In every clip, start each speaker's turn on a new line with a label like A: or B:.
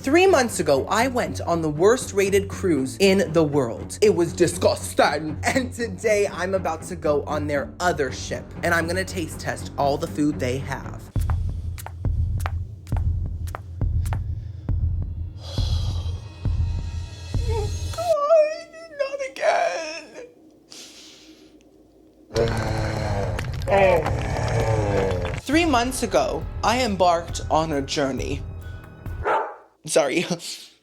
A: 3 months ago, I went on the worst rated cruise in the world. It was disgusting. And today I'm about to go on their other ship and I'm gonna taste test all the food they have. God, not again. 3 months ago, I embarked on a journey. Sorry.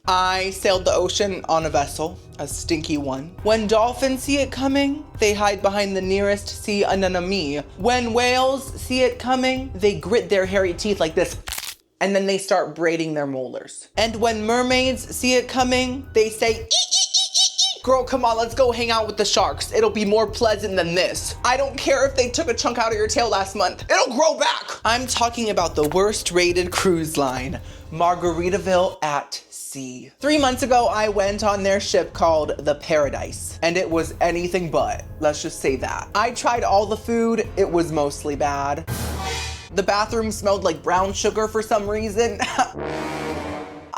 A: I sailed the ocean on a vessel, a stinky one. When dolphins see it coming, they hide behind the nearest sea anemone. When whales see it coming, they grit their hairy teeth like this, and then they start braiding their molars. And when mermaids see it coming, they say, "Ee, ee, ee, ee, ee." Girl, come on, let's go hang out with the sharks. It'll be more pleasant than this. I don't care if they took a chunk out of your tail last month. It'll grow back. I'm talking about the worst rated cruise line, Margaritaville at sea. 3 months ago, I went on their ship called the Paradise, and it was anything but. Let's just say that. I tried all the food. It was mostly bad. The bathroom smelled like brown sugar for some reason.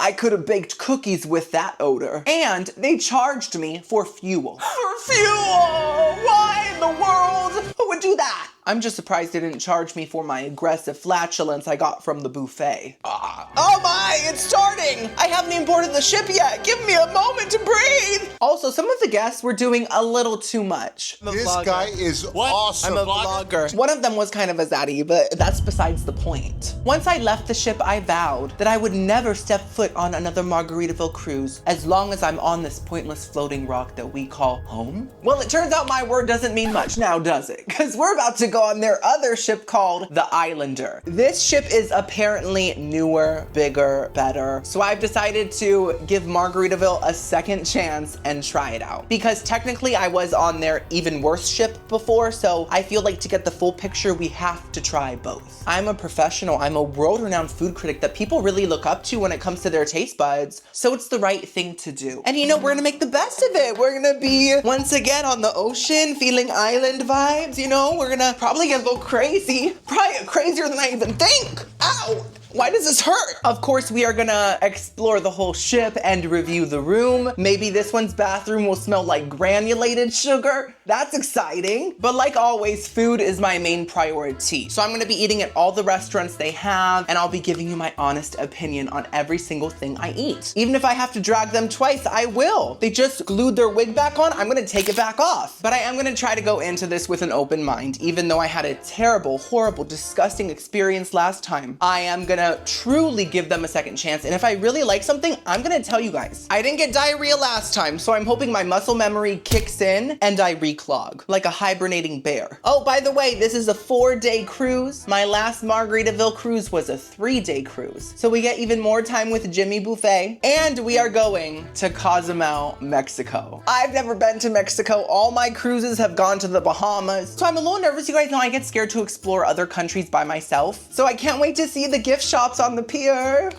A: I could have baked cookies with that odor. And they charged me for fuel. For fuel! Why in the world? Who would do that? I'm just surprised they didn't charge me for my aggressive flatulence I got from the buffet. Oh my, it's starting! I haven't even boarded the ship yet. Give me a moment to breathe. Also, some of the guests were doing a little too much.
B: This guy is awesome.
A: I'm a vlogger. One of them was kind of a zaddy, but that's besides the point. Once I left the ship, I vowed that I would never step foot on another Margaritaville cruise as long as I'm on this pointless floating rock that we call home. Well, it turns out my word doesn't mean much now, does it? Because we're about to go on their other ship called the Islander. This ship is apparently newer, bigger, better. So I've decided to give Margaritaville a second chance and try it out. Because technically I was on their even worse ship before, so I feel like to get the full picture, we have to try both. I'm a professional. I'm a world-renowned food critic that people really look up to when it comes to their taste buds. So it's the right thing to do. And you know, we're gonna make the best of it. We're gonna be once again on the ocean, feeling island vibes, you know? We're gonna probably get a little crazy. Probably crazier than I even think. Ow! Why does this hurt? Of course, we are gonna explore the whole ship and review the room. Maybe this one's bathroom will smell like granulated sugar. That's exciting. But like always, food is my main priority. So I'm gonna be eating at all the restaurants they have, and I'll be giving you my honest opinion on every single thing I eat. Even if I have to drag them twice, I will. They just glued their wig back on, I'm gonna take it back off. But I am gonna try to go into this with an open mind, even though I had a terrible, horrible, disgusting experience last time. I am gonna truly give them a second chance, and if I really like something, I'm gonna tell you guys. I didn't get diarrhea last time, so I'm hoping my muscle memory kicks in and I reclog like a hibernating bear. Oh, by the way, this is a 4-day cruise. My last Margaritaville cruise was a 3-day cruise, so we get even more time with Jimmy Buffet, and we are going to Cozumel, Mexico. I've never been to Mexico. All my cruises have gone to the Bahamas, so I'm a little nervous. You guys know I get scared to explore other countries by myself, so I can't wait to see the gift shops on the pier.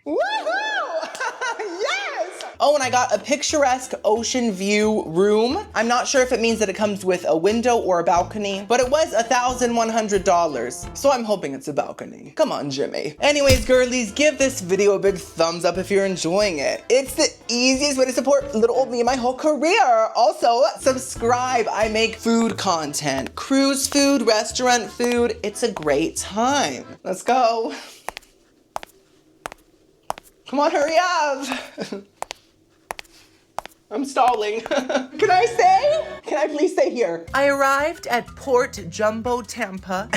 A: Woohoo! Yes! Oh, and I got a picturesque ocean view room. I'm not sure if it means that it comes with a window or a balcony, but it was $1,100, so I'm hoping it's a balcony. Come on, Jimmy. Anyways, girlies, give this video a big thumbs up if you're enjoying it. It's the easiest way to support little old me in my whole career. Also, subscribe. I make food content, cruise food, restaurant food. It's a great time. Let's go. Come on, hurry up. I'm stalling. Can I stay? Can I please stay here? I arrived at Port Jumbo Tampa.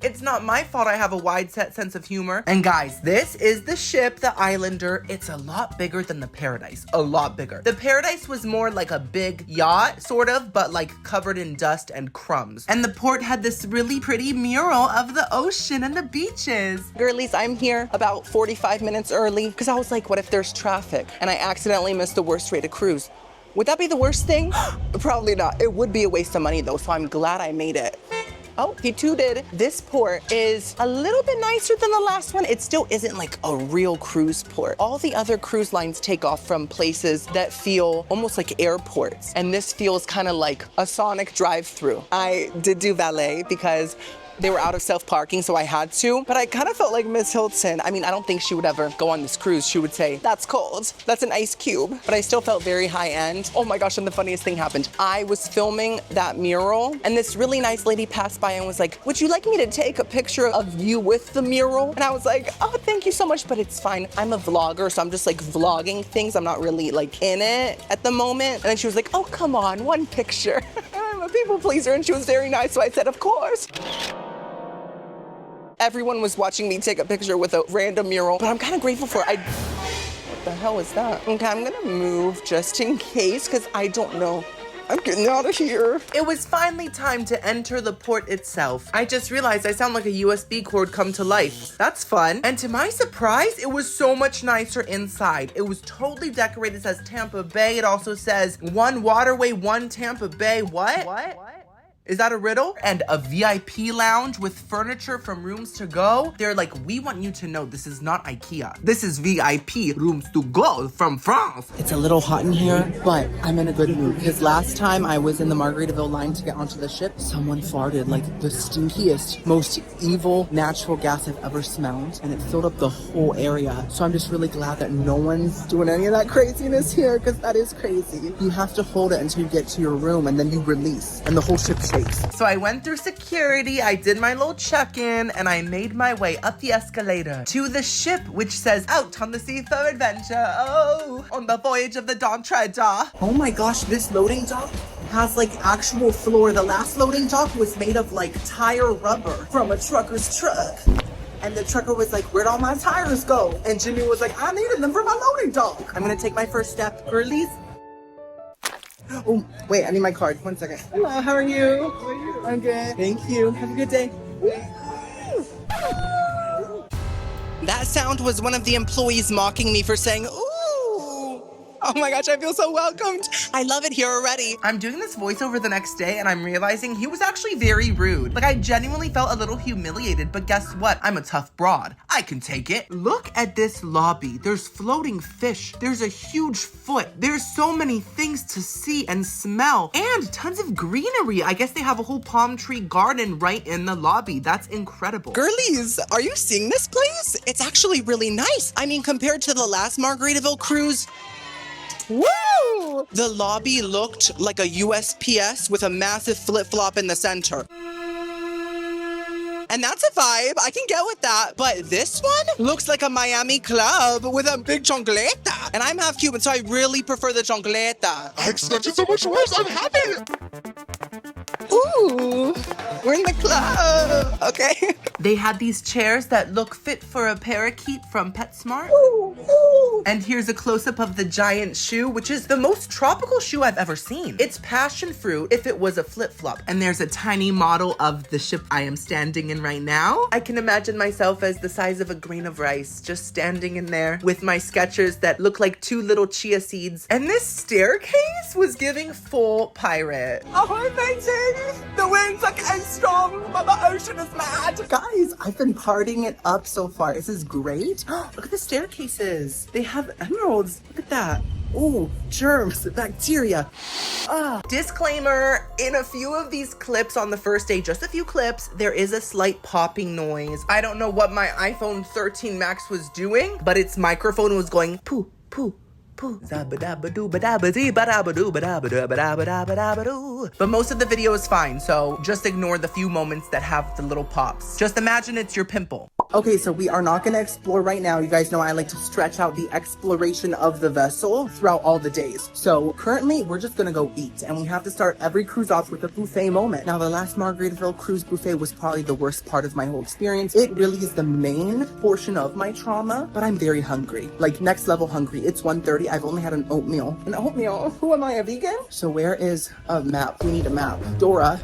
A: It's not my fault I have a wide set sense of humor. And guys, this is the ship, the Islander. It's a lot bigger than the Paradise, a lot bigger. The Paradise was more like a big yacht, sort of, but like covered in dust and crumbs. And the Port had this really pretty mural of the ocean and the beaches. Girlies, I'm here about 45 minutes early because I was like, what if there's traffic? And I accidentally missed the worst rated cruise. Would that be the worst thing? Probably not. It would be a waste of money though, so I'm glad I made it. Oh, he tooted. This port is a little bit nicer than the last one. It still isn't like a real cruise port. All the other cruise lines take off from places that feel almost like airports. And this feels kind of like a Sonic drive-through. I did do valet because They were out of self-parking, so I had to. But I kind of felt like Miss Hilton. I mean, I don't think she would ever go on this cruise. She would say, that's cold. That's an ice cube. But I still felt very high-end. Oh my gosh, and the funniest thing happened. I was filming that mural, and this really nice lady passed by and was like, would you like me to take a picture of you with the mural? And I was like, oh, thank you so much, but it's fine. I'm a vlogger, so I'm just like vlogging things. I'm not really like in it at the moment. And then she was like, oh, come on, one picture. I'm a people pleaser, and she was very nice, so I said, of course. Everyone was watching me take a picture with a random mural, but I'm kind of grateful for it. What the hell is that? Okay, I'm gonna move just in case, because I don't know. I'm getting out of here. It was finally time to enter the port itself. I just realized I sound like a USB cord come to life. That's fun. And to my surprise, it was so much nicer inside. It was totally decorated. It says Tampa Bay. It also says one waterway, one Tampa Bay. What? Is that a riddle? And a VIP lounge with furniture from rooms to go. They're like, we want you to know this is not IKEA. This is VIP rooms to go from France. It's a little hot in here, but I'm in a good mood because last time I was in the Margaritaville line to get onto the ship, someone farted like the stinkiest, most evil natural gas I've ever smelled, and it filled up the whole area. So I'm just really glad that no one's doing any of that craziness here, because that is crazy. You have to hold it until you get to your room, and then you release, and the whole ship shakes. So I went through security, I did my little check-in, and I made my way up the escalator to the ship, which says, out on the sea for adventure, oh, on the voyage of the Dawn Treasure. Oh my gosh, this loading dock has like actual floor. The last loading dock was made of like tire rubber from a trucker's truck. And the trucker was like, where'd all my tires go? And Jimmy was like, I needed them for my loading dock. I'm gonna take my first step, girlies. Oh, wait, I need my card. 1 second. Hello, how are you? How are you? I'm good. Thank you. Have a good day. That sound was one of the employees mocking me for saying, ooh. Oh my gosh, I feel so welcomed. I love it here already. I'm doing this voiceover the next day and I'm realizing he was actually very rude. Like, I genuinely felt a little humiliated, but guess what? I'm a tough broad. I can take it. Look at this lobby. There's floating fish. There's a huge foot. There's so many things to see and smell and tons of greenery. I guess they have a whole palm tree garden right in the lobby. That's incredible. Girlies, are you seeing this place? It's actually really nice. I mean, compared to the last Margaritaville cruise, woo! The lobby looked like a USPS with a massive flip-flop in the center. And that's a vibe. I can get with that. But this one looks like a Miami club with a big chancleta. And I'm half Cuban, so I really prefer the chancleta.
B: I expected so much worse. I'm happy.
A: Ooh, we're in the club. Okay. They had these chairs that look fit for a parakeet from PetSmart. Ooh, ooh. And here's a close-up of the giant shoe, which is the most tropical shoe I've ever seen. It's passion fruit if it was a flip-flop. And there's a tiny model of the ship I am standing in right now. I can imagine myself as the size of a grain of rice, just standing in there with my Skechers that look like 2 little chia seeds. And this staircase was giving full pirate. Oh, amazing! The winds are getting strong, but the ocean is mad. Guys, I've been partying it up so far. This is great. Look at the staircases. They have emeralds. Look at that. Oh, germs, bacteria. Disclaimer, in a few of these clips on the first day, just a few clips, there is a slight popping noise. I don't know what my iPhone 13 Max was doing, but its microphone was going poo, poo, poo. But most of the video is fine, so just ignore the few moments that have the little pops. Just imagine it's your pimple. Okay, so we are not going to explore right now. You guys know I like to stretch out the exploration of the vessel throughout all the days. So currently, we're just going to go eat. And we have to start every cruise off with a buffet moment. Now, the last Margaritaville cruise buffet was probably the worst part of my whole experience. It really is the main portion of my trauma, but I'm very hungry. Like, next level hungry. It's 1:30. I've only had an oatmeal. An oatmeal? Who am I, a vegan? So where is a map? We need a map. Dora,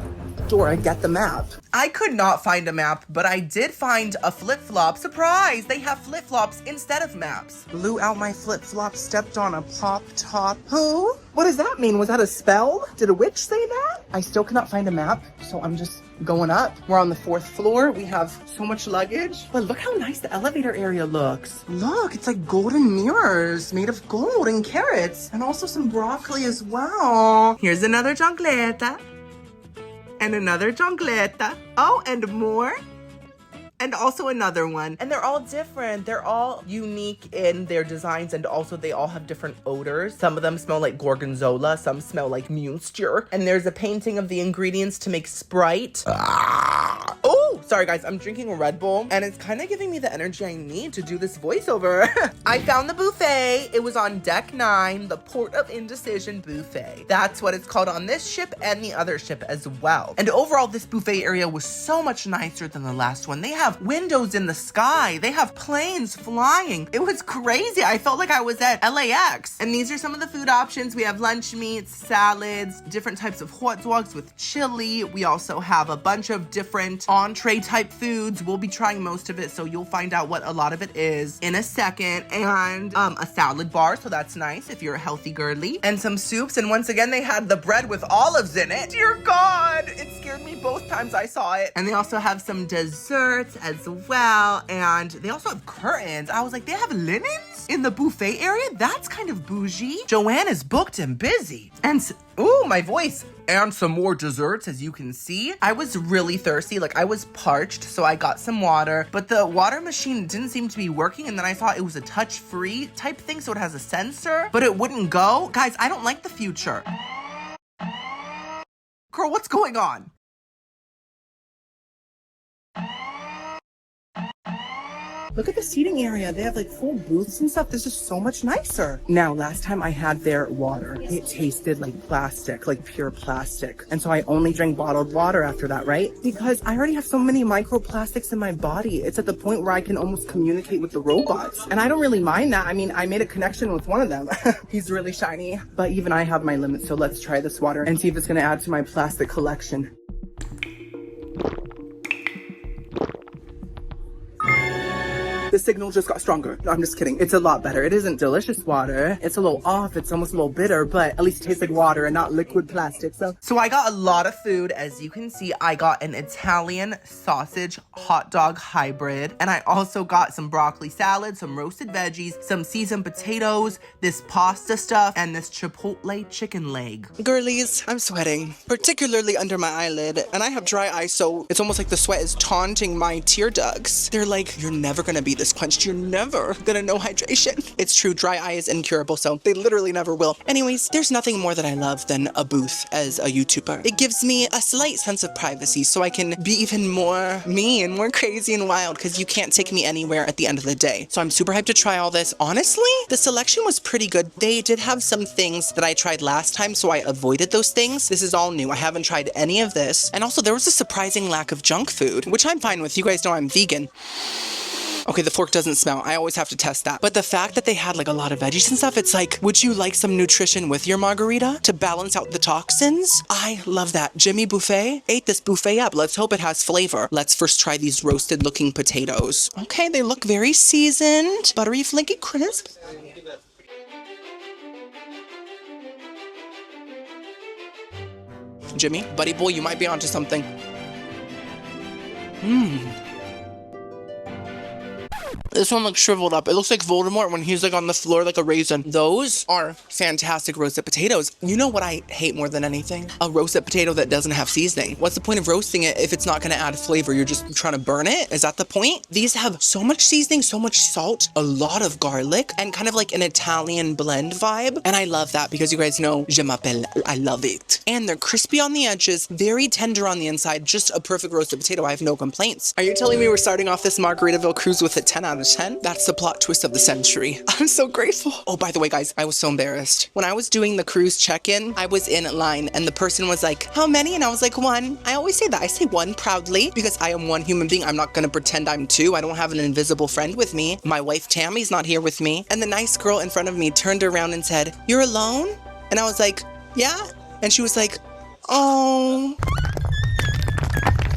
A: get the map. I could not find a map, but I did find a flip-flop. Surprise! They have flip-flops instead of maps. Blew out my flip-flop, stepped on a pop top. Who? What does that mean? Was that a spell? Did a witch say that? I still cannot find a map, so I'm just going up. We're on the 4th floor. We have so much luggage. But look how nice the elevator area looks. Look, it's like golden mirrors made of gold and carrots. And also some broccoli as well. Here's another chancleta. And another jongletta. Oh, and more. And also another one. And they're all different. They're all unique in their designs, and also they all have different odors. Some of them smell like gorgonzola, some smell like Munster. And there's a painting of the ingredients to make Sprite. Oh, sorry guys, I'm drinking a Red Bull, and it's kind of giving me the energy I need to do this voiceover. I found the buffet. It was on deck 9, the Port of Indecision buffet. That's what it's called on this ship and the other ship as well. And overall, this buffet area was so much nicer than the last one. They have windows in the sky. They have planes flying. It was crazy. I felt like I was at LAX. And these are some of the food options. We have lunch meats, salads, different types of hot dogs with chili. We also have a bunch of different entree type foods. We'll be trying most of it, so you'll find out what a lot of it is in a second. And a salad bar, so that's nice if you're a healthy girly. And some soups. And once again, they had the bread with olives in it. Dear God, it scared me both times I saw it. And they also have some desserts as well, and they also have curtains. I was like, they have linens in the buffet area? That's kind of bougie. Joanne is booked and busy. And ooh, my voice. And some more desserts, as you can see. I was really thirsty, like I was parched, so I got some water, but the water machine didn't seem to be working, and then I thought it was a touch-free type thing, so it has a sensor, but it wouldn't go. Guys, I don't like the future. Girl, what's going on? Look at the seating area. They have like full booths and stuff. This is so much nicer. Now, last time I had their water, it tasted like plastic, like pure plastic. And so I only drank bottled water after that, right? Because I already have so many microplastics in my body. It's at the point where I can almost communicate with the robots. And I don't really mind that. I mean, I made a connection with one of them. He's really shiny. But even I have my limits. So let's try this water and see if it's going to add to my plastic collection. The signal just got stronger. No, I'm just kidding. It's a lot better. It isn't delicious water. It's a little off. It's almost a little bitter, but at least it tastes like water and not liquid plastic. So I got a lot of food. As you can see, I got an Italian sausage hot dog hybrid. And I also got some broccoli salad, some roasted veggies, some seasoned potatoes, this pasta stuff, and this chipotle chicken leg. Girlies, I'm sweating, particularly under my eyelid. And I have dry eyes, so it's almost like the sweat is taunting my tear ducts. They're like, you're never gonna be this quenched. You're never gonna know hydration. It's true, dry eye is incurable, so they literally never will. Anyways, there's nothing more that I love than a booth as a YouTuber. It gives me a slight sense of privacy, so I can be even more me and more crazy and wild, because you can't take me anywhere at the end of the day. So I'm super hyped to try all this. Honestly, the selection was pretty good. They did have some things that I tried last time, so I avoided those things. This is all new. I haven't tried any of this. And also, there was a surprising lack of junk food, which I'm fine with. You guys know I'm vegan. Okay, the fork doesn't smell. I always have to test that. But the fact that they had like a lot of veggies and stuff, it's like, would you like some nutrition with your margarita to balance out the toxins? I love that. Jimmy Buffet ate this buffet up. Let's hope it has flavor. Let's first try these roasted looking potatoes. Okay, they look very seasoned. Buttery, flaky, crisp. Jimmy, buddy boy, you might be onto something. This one looks shriveled up. It looks like Voldemort when he's like on the floor like a raisin. Those are fantastic roasted potatoes. You know what I hate more than anything? A roasted potato that doesn't have seasoning. What's the point of roasting it if it's not going to add flavor? You're just trying to burn it? Is that the point? These have so much seasoning, so much salt, a lot of garlic, and kind of like an Italian blend vibe. And I love that because you guys know, je m'appelle, I love it. And they're crispy on the edges, very tender on the inside, just a perfect roasted potato. I have no complaints. Are you telling me we're starting off this Margaritaville cruise with a 10 out of 10? That's the plot twist of the century. I'm so grateful. Oh, by the way, guys, I was so embarrassed. When I was doing the cruise check-in, I was in line and the person was like, how many? And I was like, 1. I always say that. I say 1 proudly because I am one human being. I'm not going to pretend I'm 2. I don't have an invisible friend with me. My wife, Tammy's not here with me. And the nice girl in front of me turned around and said, you're alone? And I was like, yeah. And she was like, oh.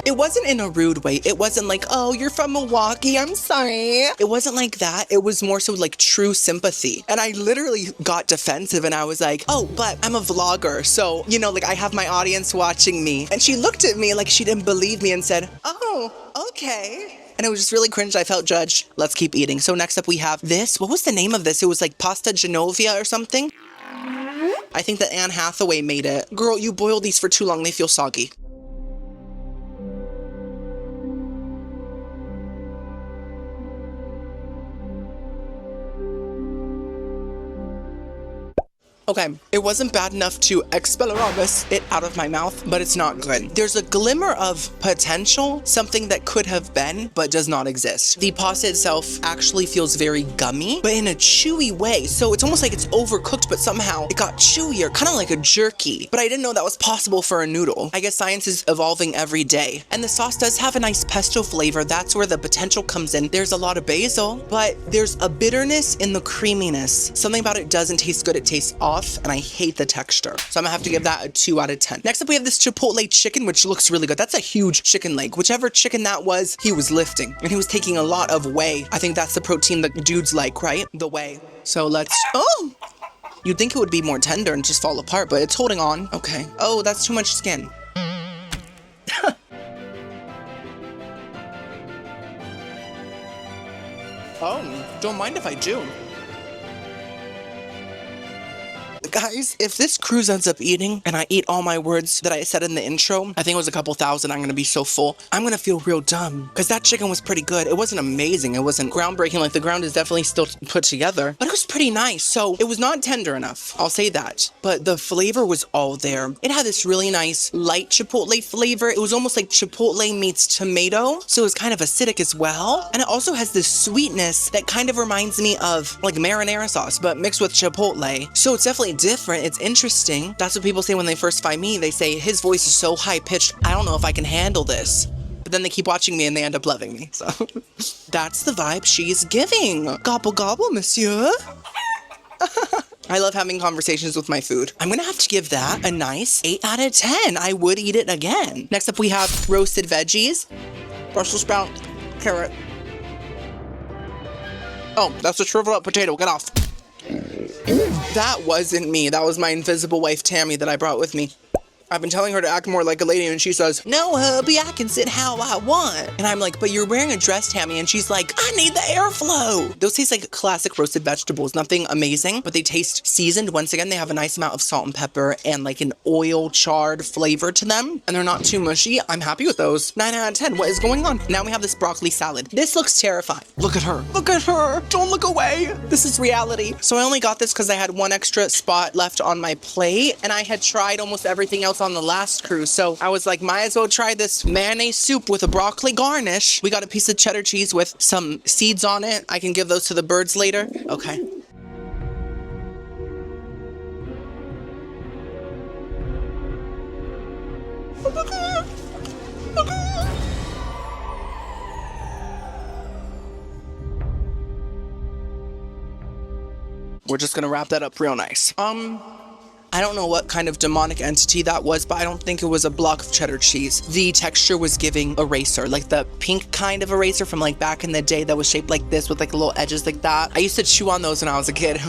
A: It wasn't in a rude way. It wasn't like, oh, you're from Milwaukee, I'm sorry. It wasn't like that. It was more so like true sympathy. And I literally got defensive and I was like, oh, but I'm a vlogger. So, you know, like I have my audience watching me. And she looked at me like she didn't believe me and said, oh, okay. And it was just really cringe. I felt judged. Let's keep eating. So next up we have this. What was the name of this? It was like pasta genovia or something. I think that Anne Hathaway made it. Girl, you boil these for too long. They feel soggy. Okay, it wasn't bad enough to expelliarmus it out of my mouth, but it's not good. There's a glimmer of potential, something that could have been, but does not exist. The pasta itself actually feels very gummy, but in a chewy way. So it's almost like it's overcooked, but somehow it got chewier, kind of like a jerky. But I didn't know that was possible for a noodle. I guess science is evolving every day. And the sauce does have a nice pesto flavor. That's where the potential comes in. There's a lot of basil, but there's a bitterness in the creaminess. Something about it doesn't taste good. It tastes off, and I hate the texture. So I'm gonna have to give that a 2 out of 10. Next up, we have this chipotle chicken, which looks really good. That's a huge chicken leg. Whichever chicken that was, he was lifting, and he was taking a lot of whey. I think that's the protein that dudes like, right? The whey. So let's, oh! You'd think it would be more tender and just fall apart, but it's holding on. Okay. Oh, that's too much skin. Oh, don't mind if I do. Guys, if this cruise ends up eating and I eat all my words that I said in the intro, I think it was a couple thousand, I'm gonna be so full. I'm gonna feel real dumb because that chicken was pretty good. It wasn't amazing. It wasn't groundbreaking. Like the ground is definitely still put together, but it was pretty nice. So it was not tender enough. I'll say that. But the flavor was all there. It had this really nice light chipotle flavor. It was almost like chipotle meets tomato. So it was kind of acidic as well. And it also has this sweetness that kind of reminds me of like marinara sauce, but mixed with chipotle. So it's definitely different. It's interesting. That's what people say when they first find me. They say his voice is so high pitched. I don't know if I can handle this. But then they keep watching me and they end up loving me. So that's the vibe she's giving. Gobble gobble, monsieur. I love having conversations with my food. I'm gonna have to give that a nice 8 out of 10. I would eat it again. Next up, we have roasted veggies, Brussels sprout, carrot. Oh, that's a shriveled up potato. Get off. That wasn't me. That was my invisible wife, Tammy, that I brought with me. I've been telling her to act more like a lady, and she says, "No, hubby, I can sit how I want." And I'm like, "But you're wearing a dress, Tammy." And she's like, "I need the airflow." Those taste like classic roasted vegetables. Nothing amazing, but they taste seasoned. Once again, they have a nice amount of salt and pepper and like an oil charred flavor to them. And they're not too mushy. I'm happy with those. 9 out of 10. What is going on? Now we have this broccoli salad. This looks terrifying. Look at her. Look at her. Don't look away. This is reality. So I only got this because I had one extra spot left on my plate, and I had tried almost everything else on the last cruise. So I was like, might as well try this mayonnaise soup with a broccoli garnish. We got a piece of cheddar cheese with some seeds on it. I can give those to the birds later. Okay. We're just gonna wrap that up real nice. I don't know what kind of demonic entity that was, but I don't think it was a block of cheddar cheese. The texture was giving eraser, like the pink kind of eraser from like back in the day that was shaped like this with like little edges like that. I used to chew on those when I was a kid.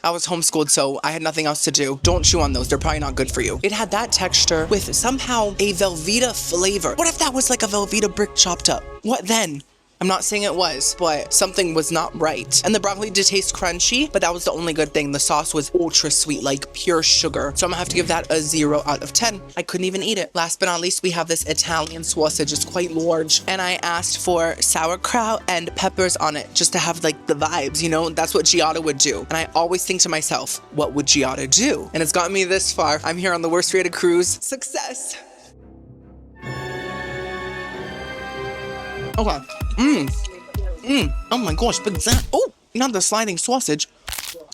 A: I was homeschooled, so I had nothing else to do. Don't chew on those. They're probably not good for you. It had that texture with somehow a Velveeta flavor. What if that was like a Velveeta brick chopped up? What then? I'm not saying it was, but something was not right. And the broccoli did taste crunchy, but that was the only good thing. The sauce was ultra sweet, like pure sugar. So I'm gonna have to give that a 0 out of 10. I couldn't even eat it. Last but not least, we have this Italian sausage. It's quite large. And I asked for sauerkraut and peppers on it just to have like the vibes, you know? That's what Giada would do. And I always think to myself, what would Giada do? And it's gotten me this far. I'm here on the worst rated cruise. Success. Okay. Oh my gosh, but that, oh, not the sliding sausage.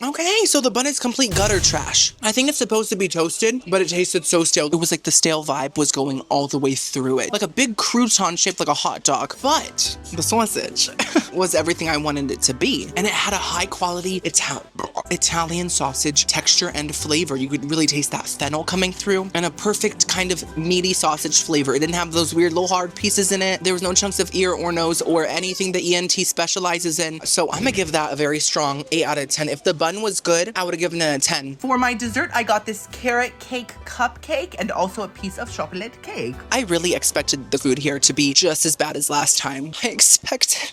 A: Okay, so the bun is complete gutter trash. I think it's supposed to be toasted, but it tasted so stale. It was like the stale vibe was going all the way through it. Like a big crouton shaped like a hot dog. But the sausage was everything I wanted it to be. And it had a high quality Italian sausage texture and flavor. You could really taste that fennel coming through. And a perfect kind of meaty sausage flavor. It didn't have those weird little hard pieces in it. There was no chunks of ear or nose or anything that ENT specializes in. So I'm gonna give that a very strong 8 out of 10. If the bun was good, I would have given it a 10.
C: For my dessert, I got this carrot cake cupcake and also a piece of chocolate cake.
A: I really expected the food here to be just as bad as last time. I expected...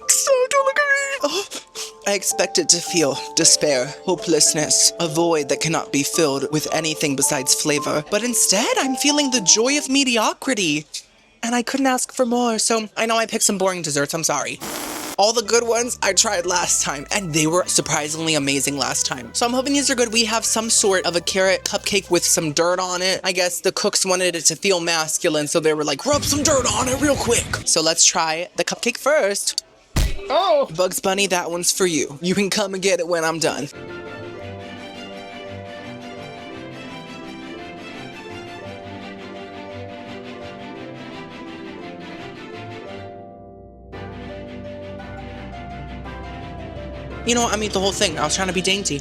A: So don't look at me. Oh. I expected to feel despair, hopelessness, a void that cannot be filled with anything besides flavor. But instead, I'm feeling the joy of mediocrity. And I couldn't ask for more, so I know I picked some boring desserts, I'm sorry. All the good ones I tried last time, and they were surprisingly amazing last time. So I'm hoping these are good. We have some sort of a carrot cupcake with some dirt on it. I guess the cooks wanted it to feel masculine, so they were like, rub some dirt on it real quick. So let's try the cupcake first. Oh, Bugs Bunny, that one's for you. You can come and get it when I'm done. You know what? I mean, the whole thing. I was trying to be dainty.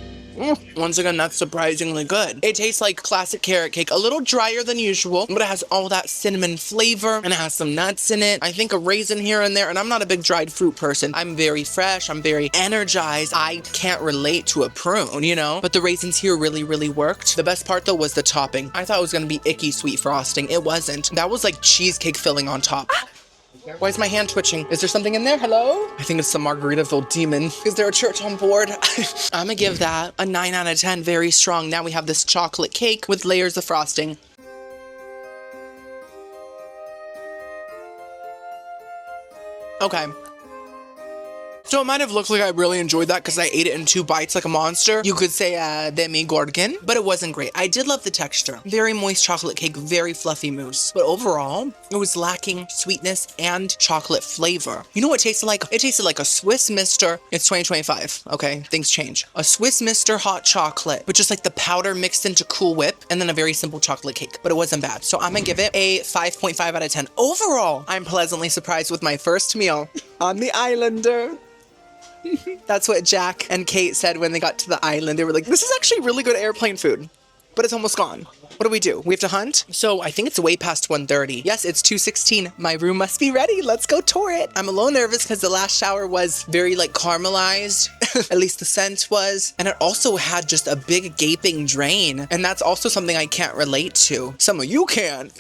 A: Once again, that's surprisingly good. It tastes like classic carrot cake. A little drier than usual, but it has all that cinnamon flavor and it has some nuts in it. I think a raisin here and there, and I'm not a big dried fruit person. I'm very fresh. I'm very energized. I can't relate to a prune, you know? But the raisins here really, really worked. The best part, though, was the topping. I thought it was going to be icky sweet frosting. It wasn't. That was like cheesecake filling on top. Why is my hand twitching? Is there something in there? Hello? I think it's the Margaritaville demon. Is there a church on board? I'm gonna give that a 9 out of 10. Very strong. Now we have this chocolate cake with layers of frosting. Okay. So it might have looked like I really enjoyed that because I ate it in 2 bites like a monster. You could say demi-gorgon, but it wasn't great. I did love the texture. Very moist chocolate cake, very fluffy mousse. But overall, it was lacking sweetness and chocolate flavor. You know what it tasted like? It tasted like a Swiss Mister. It's 2025, okay? Things change. A Swiss Mister hot chocolate, but just like the powder mixed into Cool Whip and then a very simple chocolate cake. But it wasn't bad. So I'm gonna give it a 5.5 out of 10. Overall, I'm pleasantly surprised with my first meal on the Islander. That's what Jack and Kate said when they got to the island. They were like, this is actually really good airplane food, but it's almost gone. What do? We have to hunt? So I think it's way past 1:30. Yes, it's 2:16. My room must be ready. Let's go tour it. I'm a little nervous because the last shower was very like caramelized. At least the scent was. And it also had just a big gaping drain. And that's also something I can't relate to. Some of you can.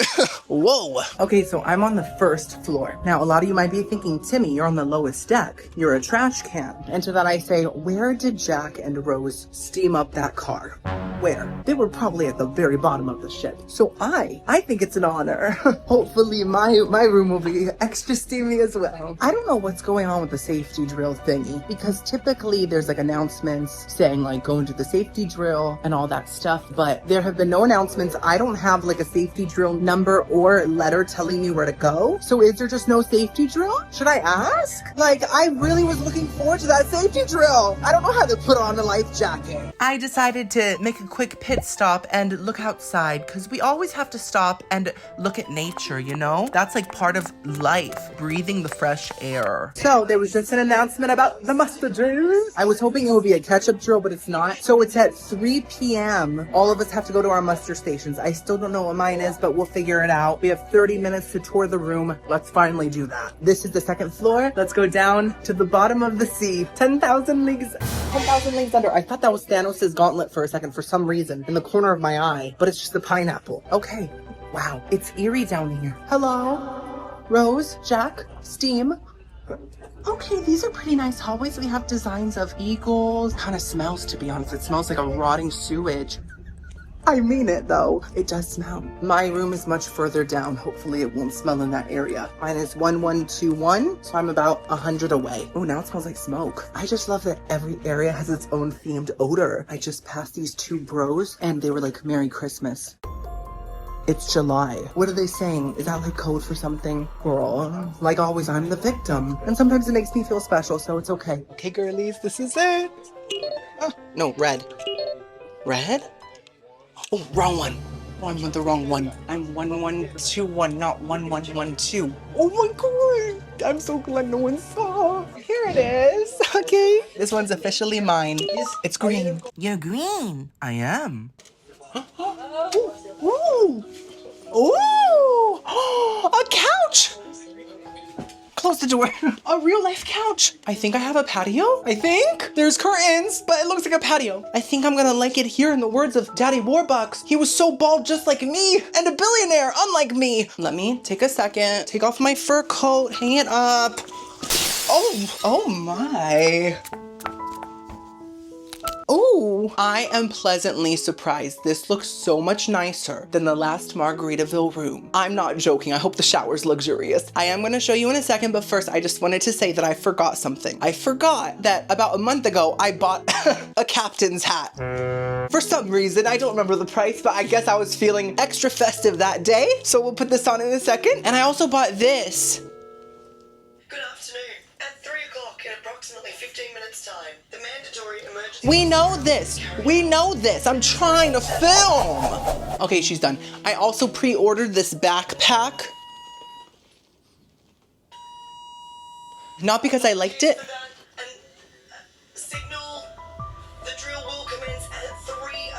A: Whoa. Okay, so I'm on the first floor. Now, a lot of you might be thinking, Timmy, you're on the lowest deck. You're a trash can. And to that I say, where did Jack and Rose steam up that car? Where? They were probably at the very bottom of the ship. So I think it's an honor. Hopefully my room will be extra steamy as well. I don't know what's going on with the safety drill thingy, because typically there's like announcements saying like go into the safety drill and all that stuff, but there have been no announcements. I don't have like a safety drill number or letter telling me where to go. So is there just no safety drill? Should I ask? Like, I really was looking forward to that safety drill. I don't know how to put on a life jacket.
C: I decided to make a quick pit stop and look outside because we always have to stop and look at nature, you know? That's like part of life, breathing the fresh air.
A: So there was just an announcement about the mustard drill. I was hoping it would be a ketchup drill, but it's not. So it's at 3 p.m. All of us have to go to our muster stations. I still don't know what mine is, but we'll figure it out. We have 30 minutes to tour the room. Let's finally do that. This is the second floor. Let's go down to the bottom of the sea. 10,000 leagues under. I thought that was Thanos' gauntlet for a second for some reason in the corner of my eye, but it's just the pineapple. Okay. Wow. It's eerie down here. Hello? Rose? Jack? Steam? Okay, these are pretty nice hallways. We have designs of eagles. Kind of smells, to be honest. It smells like a rotting sewage. I mean it, though. It does smell. My room is much further down. Hopefully it won't smell in that area. Mine is 1121, so I'm about 100 away. Oh, now it smells like smoke. I just love that every area has its own themed odor. I just passed these 2 bros, and they were like, Merry Christmas. It's July. What are they saying? Is that like code for something? Girl, like always, I'm the victim. And sometimes it makes me feel special, so it's okay. Okay, girlies, this is it. Oh, no, red. Red? Oh, wrong one. Oh, I'm on the wrong one. I'm 1121, not 1112. Oh my god! I'm so glad no one saw. Here it is. Okay. This one's officially mine. It's green.
C: You're green. I am.
A: Ooh! Ooh! A couch! Close the door. A real life couch. I think I have a patio. I think. There's curtains, but it looks like a patio. I think I'm gonna like it here in the words of Daddy Warbucks. He was so bald just like me and a billionaire unlike me. Let me take a second. Take off my fur coat. Hang it up. Oh my. Oh, Ooh, I am pleasantly surprised. This looks so much nicer than the last Margaritaville room. I'm not joking. I hope the shower's luxurious. I am gonna show you in a second, but first I just wanted to say that I forgot something. I forgot that about a month ago, I bought a captain's hat. For some reason, I don't remember the price, but I guess I was feeling extra festive that day. So we'll put this on in a second. And I also bought this.
D: Good afternoon. At 3 o'clock in approximately 15 minutes time, the mandatory emergency...
A: We know this. We know this. I'm trying to film. Okay, she's done. I also pre-ordered this backpack. Not because I liked it.
D: Signal. The drill will commence at 3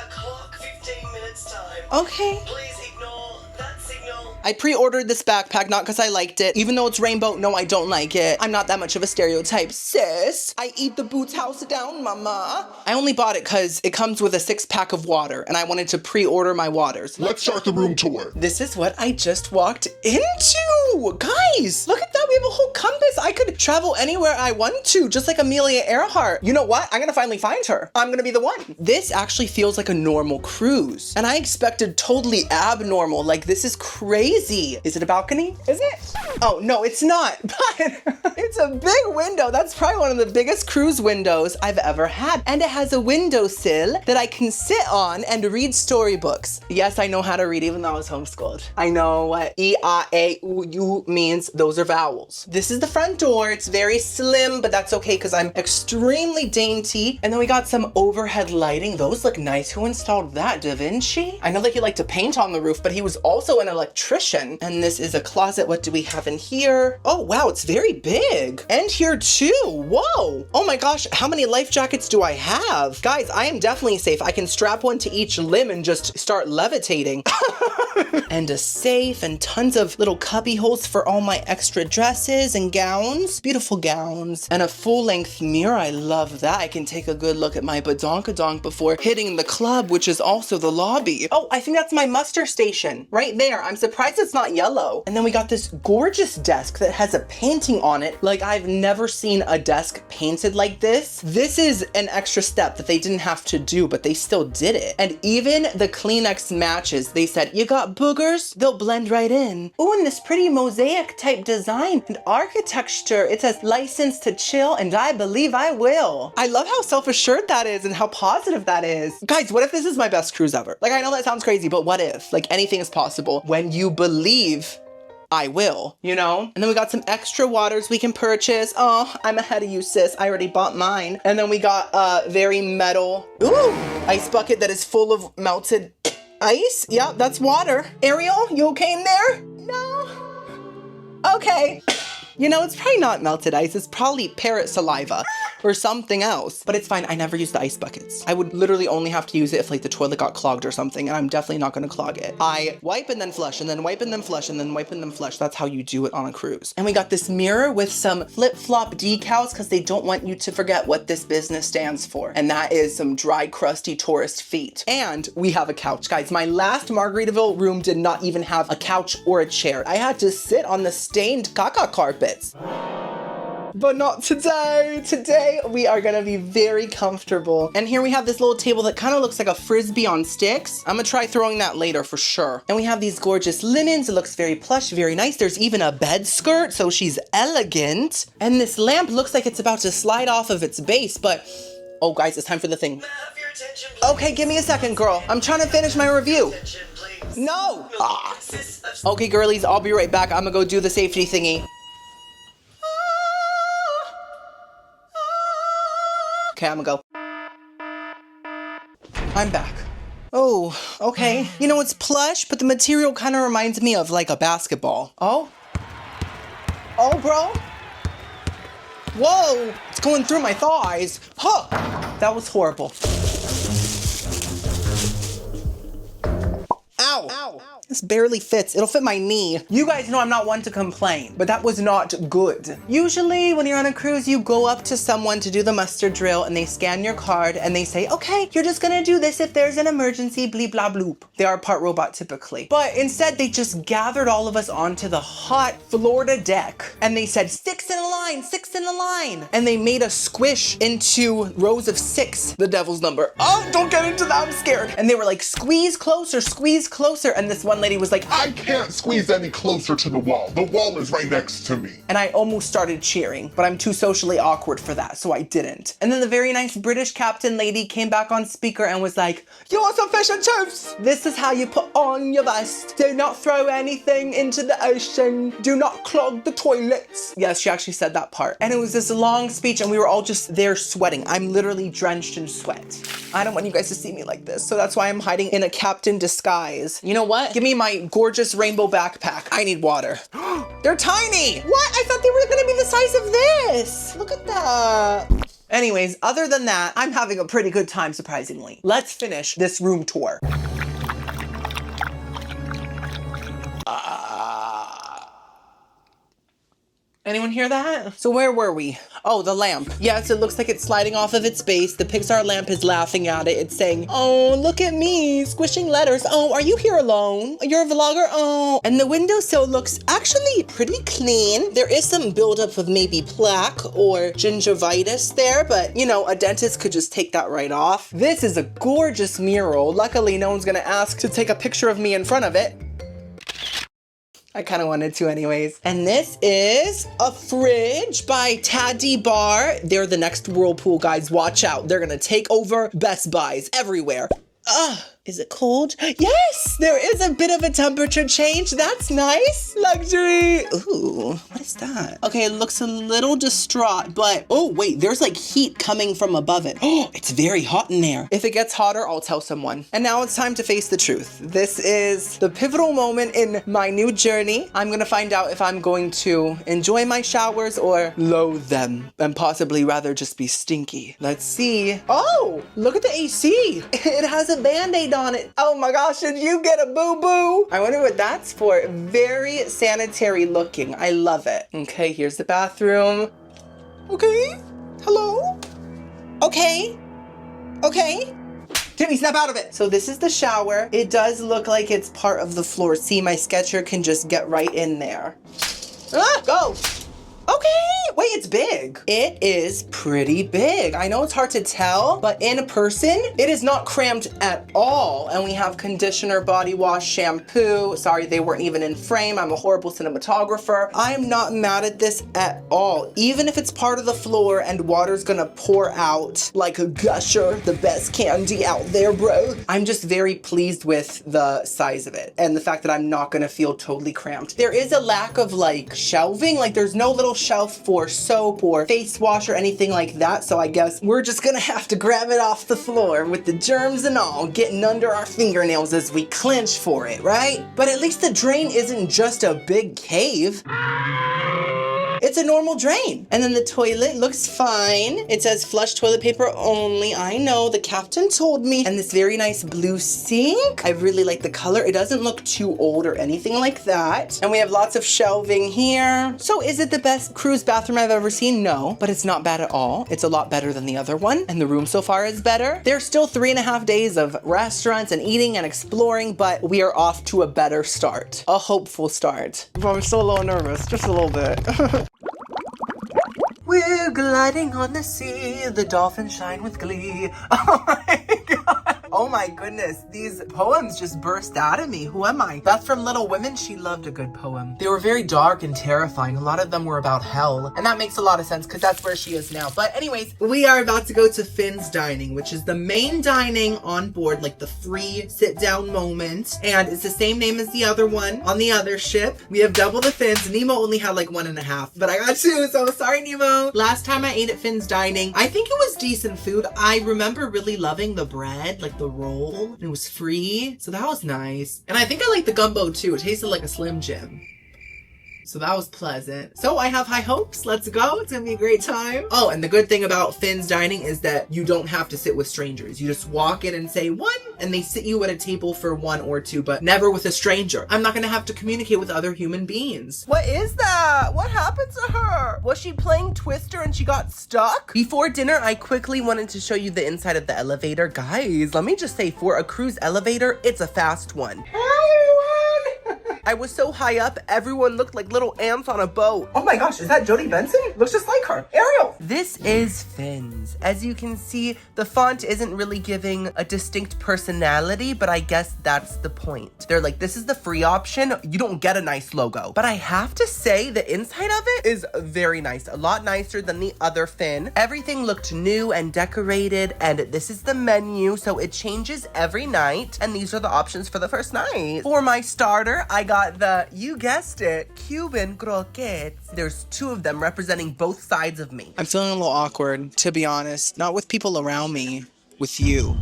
D: o'clock, 15 minutes time.
A: Okay.
D: Please ignore that signal.
A: I pre-ordered this backpack not because I liked it. Even though it's rainbow, no, I don't like it. I'm not that much of a stereotype, sis. I eat the boots house down, mama. I only bought it because it comes with a 6-pack of water and I wanted to pre-order my waters.
B: Let's start the room tour.
A: This is what I just walked into. Guys, look at that. We have a whole compass. I could travel anywhere I want to, just like Amelia Earhart. You know what? I'm gonna finally find her. I'm gonna be the one. This actually feels like a normal cruise. And I expected totally abnormal. Like, this is crazy. Is it a balcony? Is it? Oh, no, it's not. But it's a big window. That's probably one of the biggest cruise windows I've ever had. And it has a windowsill that I can sit on and read storybooks. Yes, I know how to read even though I was homeschooled. I know what E-I-A-U-U means. Those are vowels. This is the front door. It's very slim, but that's okay because I'm extremely dainty. And then we got some overhead lighting. Those look nice. Who installed that? Da Vinci? I know that he liked to paint on the roof, but he was also an electrician. And this is a closet. What do we have in here? Oh, wow, it's very big. And here too. Whoa. Oh my gosh, how many life jackets do I have? Guys, I am definitely safe. I can strap one to each limb and just start levitating. And a safe and tons of little cubby holes for all my extra dresses and gowns. Beautiful gowns. And a full-length mirror. I love that. I can take a good look at my badonkadonk before hitting the club, which is also the lobby. Oh, I think that's my muster station right there. I'm surprised it's not yellow. And then we got this gorgeous desk that has a painting on it. Like, I've never seen a desk painted like this. This is an extra step that they didn't have to do, but they still did it. And even the Kleenex matches, they said, you got boogers? They'll blend right in. Oh, and this pretty mosaic type design and architecture. It says license to chill, and I believe I will. I love how self-assured that is and how positive that is. Guys, what if this is my best cruise ever? Like, I know that sounds crazy, but what if? Like, anything is possible when you believe I will, you know? And then we got some extra waters we can purchase. Oh, I'm ahead of you, sis. I already bought mine. And then we got a very metal, ice bucket that is full of melted ice. Yep, that's water. Ariel, you okay in there? No. Okay. You know, it's probably not melted ice. It's probably parrot saliva or something else. But it's fine. I never use the ice buckets. I would literally only have to use it if like the toilet got clogged or something, and I'm definitely not gonna clog it. I wipe and then flush and then wipe and then flush and then wipe and then flush. That's how you do it on a cruise. And we got this mirror with some flip-flop decals because they don't want you to forget what this business stands for. And that is some dry, crusty tourist feet. And we have a couch. Guys, my last Margaritaville room did not even have a couch or a chair. I had to sit on the stained caca carpets. But not today. Today, we are gonna be very comfortable. And here we have this little table that kind of looks like a Frisbee on sticks. I'm gonna try throwing that later for sure. And we have these gorgeous linens. It looks very plush, very nice. There's even a bed skirt, so she's elegant. And this lamp looks like it's about to slide off of its base, but oh guys, it's time for the thing.
D: Have your attention, please.
A: Okay, give me a second, girl. I'm trying to finish my review.
D: Attention, please.
A: No!
D: Will consist of
A: Okay, girlies, I'll be right back. I'm gonna go do the safety thingy. Okay, I'm gonna go. I'm back. Oh, okay. You know, it's plush, but the material kind of reminds me of like a basketball. Oh? Oh, bro? Whoa! It's going through my thighs. Huh! That was horrible. Ow! Ow! This barely fits. It'll fit my knee. You guys know I'm not one to complain, but that was not good. Usually when you're on a cruise, you go up to someone to do the muster drill and they scan your card and they say, okay, you're just gonna do this if there's an emergency, bleep, blah, bloop. They are part robot typically. But instead they just gathered all of us onto the hot Florida deck and they said, 6 in a line, 6 in a line. And they made us squish into rows of 6, the devil's number. Oh, don't get into that, I'm scared. And they were like, squeeze closer, and this one lady was like,
B: I can't squeeze any closer to the wall. The wall is right next to me.
A: and I almost started cheering, but I'm too socially awkward for that, so I didn't. And then the very nice British captain lady came back on speaker and was like, you want some fish and chips? This is how you put on your vest. Do not throw anything into the ocean. Do not clog the toilets. Yes, she actually said that part. And it was this long speech and we were all just there sweating. I'm literally drenched in sweat. I don't want you guys to see me like this, so that's why I'm hiding in a captain disguise. You know what? Give me my gorgeous rainbow backpack. I need water. They're tiny. What? I thought they were gonna be the size of this. Look at that. Anyways, other than that, I'm having a pretty good time, surprisingly. Let's finish this room tour. Anyone hear that? So where were we? Oh, the lamp. Yes, it looks like it's sliding off of its base. The Pixar lamp is laughing at it. It's saying, oh, look at me, squishing letters. Oh, are you here alone? You're a vlogger? Oh. And the windowsill looks actually pretty clean. There is some buildup of maybe plaque or gingivitis there, but you know, a dentist could just take that right off. This is a gorgeous mural. Luckily, no one's gonna ask to take a picture of me in front of it. I kind of wanted to anyways. And this is a fridge by Taddy Bar. They're the next Whirlpool, guys. Watch out. They're gonna take over Best Buys everywhere. Is it cold? Yes, there is a bit of a temperature change. That's nice. Luxury. Ooh, what is that? Okay, it looks a little distraught, but oh wait, there's like heat coming from above it. Oh, it's very hot in there. If it gets hotter, I'll tell someone. And now it's time to face the truth. This is the pivotal moment in my new journey. I'm gonna find out if I'm going to enjoy my showers or loathe them and possibly rather just be stinky. Let's see. Oh, look at the AC. It has a Band-Aid on it. Oh my gosh, did you get a boo-boo? I wonder what that's for. Very sanitary looking. I love it. Okay, here's the bathroom. Okay, hello? Okay, okay. Timmy, snap out of it. So this is the shower. It does look like it's part of the floor. See, my sketcher can just get right in there. Go. Okay, wait, it's big. It is pretty big. I know it's hard to tell, but in person, it is not cramped at all. And we have conditioner, body wash, shampoo. Sorry, they weren't even in frame. I'm a horrible cinematographer. I'm not mad at this at all. Even if it's part of the floor and water's gonna pour out like a gusher, the best candy out there, bro. I'm just very pleased with the size of it and the fact that I'm not gonna feel totally cramped. There is a lack of like shelving, like there's no little shelf for soap or face wash or anything like that, so I guess we're just gonna have to grab it off the floor with the germs and all getting under our fingernails as we clench for it, right? But at least the drain isn't just a big cave. It's a normal drain. And then the toilet looks fine. It says flush toilet paper only. I know, the captain told me. And this very nice blue sink. I really like the color. It doesn't look too old or anything like that. And we have lots of shelving here. So is it the best cruise bathroom I've ever seen? No, but it's not bad at all. It's a lot better than the other one. And the room so far is better. There's still 3.5 days of restaurants and eating and exploring, but we are off to a better start. A hopeful start. I'm still a little nervous, just a little bit. We're gliding on the sea, the dolphins shine with glee. Oh my god. Oh my goodness, these poems just burst out of me. Who am I? Beth from Little Women, she loved a good poem. They were very dark and terrifying. A lot of them were about hell. And that makes a lot of sense because that's where she is now. But anyways, we are about to go to Finn's Dining, which is the main dining on board, like the free sit down moment. And it's the same name as the other one on the other ship. We have double the Finns. Nemo only had like 1.5, but I got 2, so sorry, Nemo. Last time I ate at Finn's Dining, I think it was decent food. I remember really loving the bread, like the roll, and it was free, so that was nice. And I think I liked the gumbo too. It tasted like a Slim Jim.
C: So that was pleasant. So I have high hopes. Let's go. It's gonna be a great time. Oh, and the good thing about Finn's Dining is that you don't have to sit with strangers. You just walk in and say one, and they sit you at a table for 1 or 2, but never with a stranger. I'm not gonna have to communicate with other human beings. What is that? What happened to her? Was she playing Twister and she got stuck? Before dinner, I quickly wanted to show you the inside of the elevator. Guys, let me just say, for a cruise elevator, it's a fast one. I was so high up, everyone looked like little ants on a boat. Oh my gosh, is that Jodie Benson? Looks just like her. Ariel! This is Finn's. As you can see, the font isn't really giving a distinct personality, but I guess that's the point. They're like, this is the free option. You don't get a nice logo. But I have to say, the inside of it is very nice. A lot nicer than the other Finn. Everything looked new and decorated, and this is the menu, so it changes every night. And these are the options for the first night. For my starter, I got the, you guessed it, Cuban croquettes. There's 2 of them representing both sides of me.
A: I'm feeling a little awkward, to be honest. Not with people around me, with you.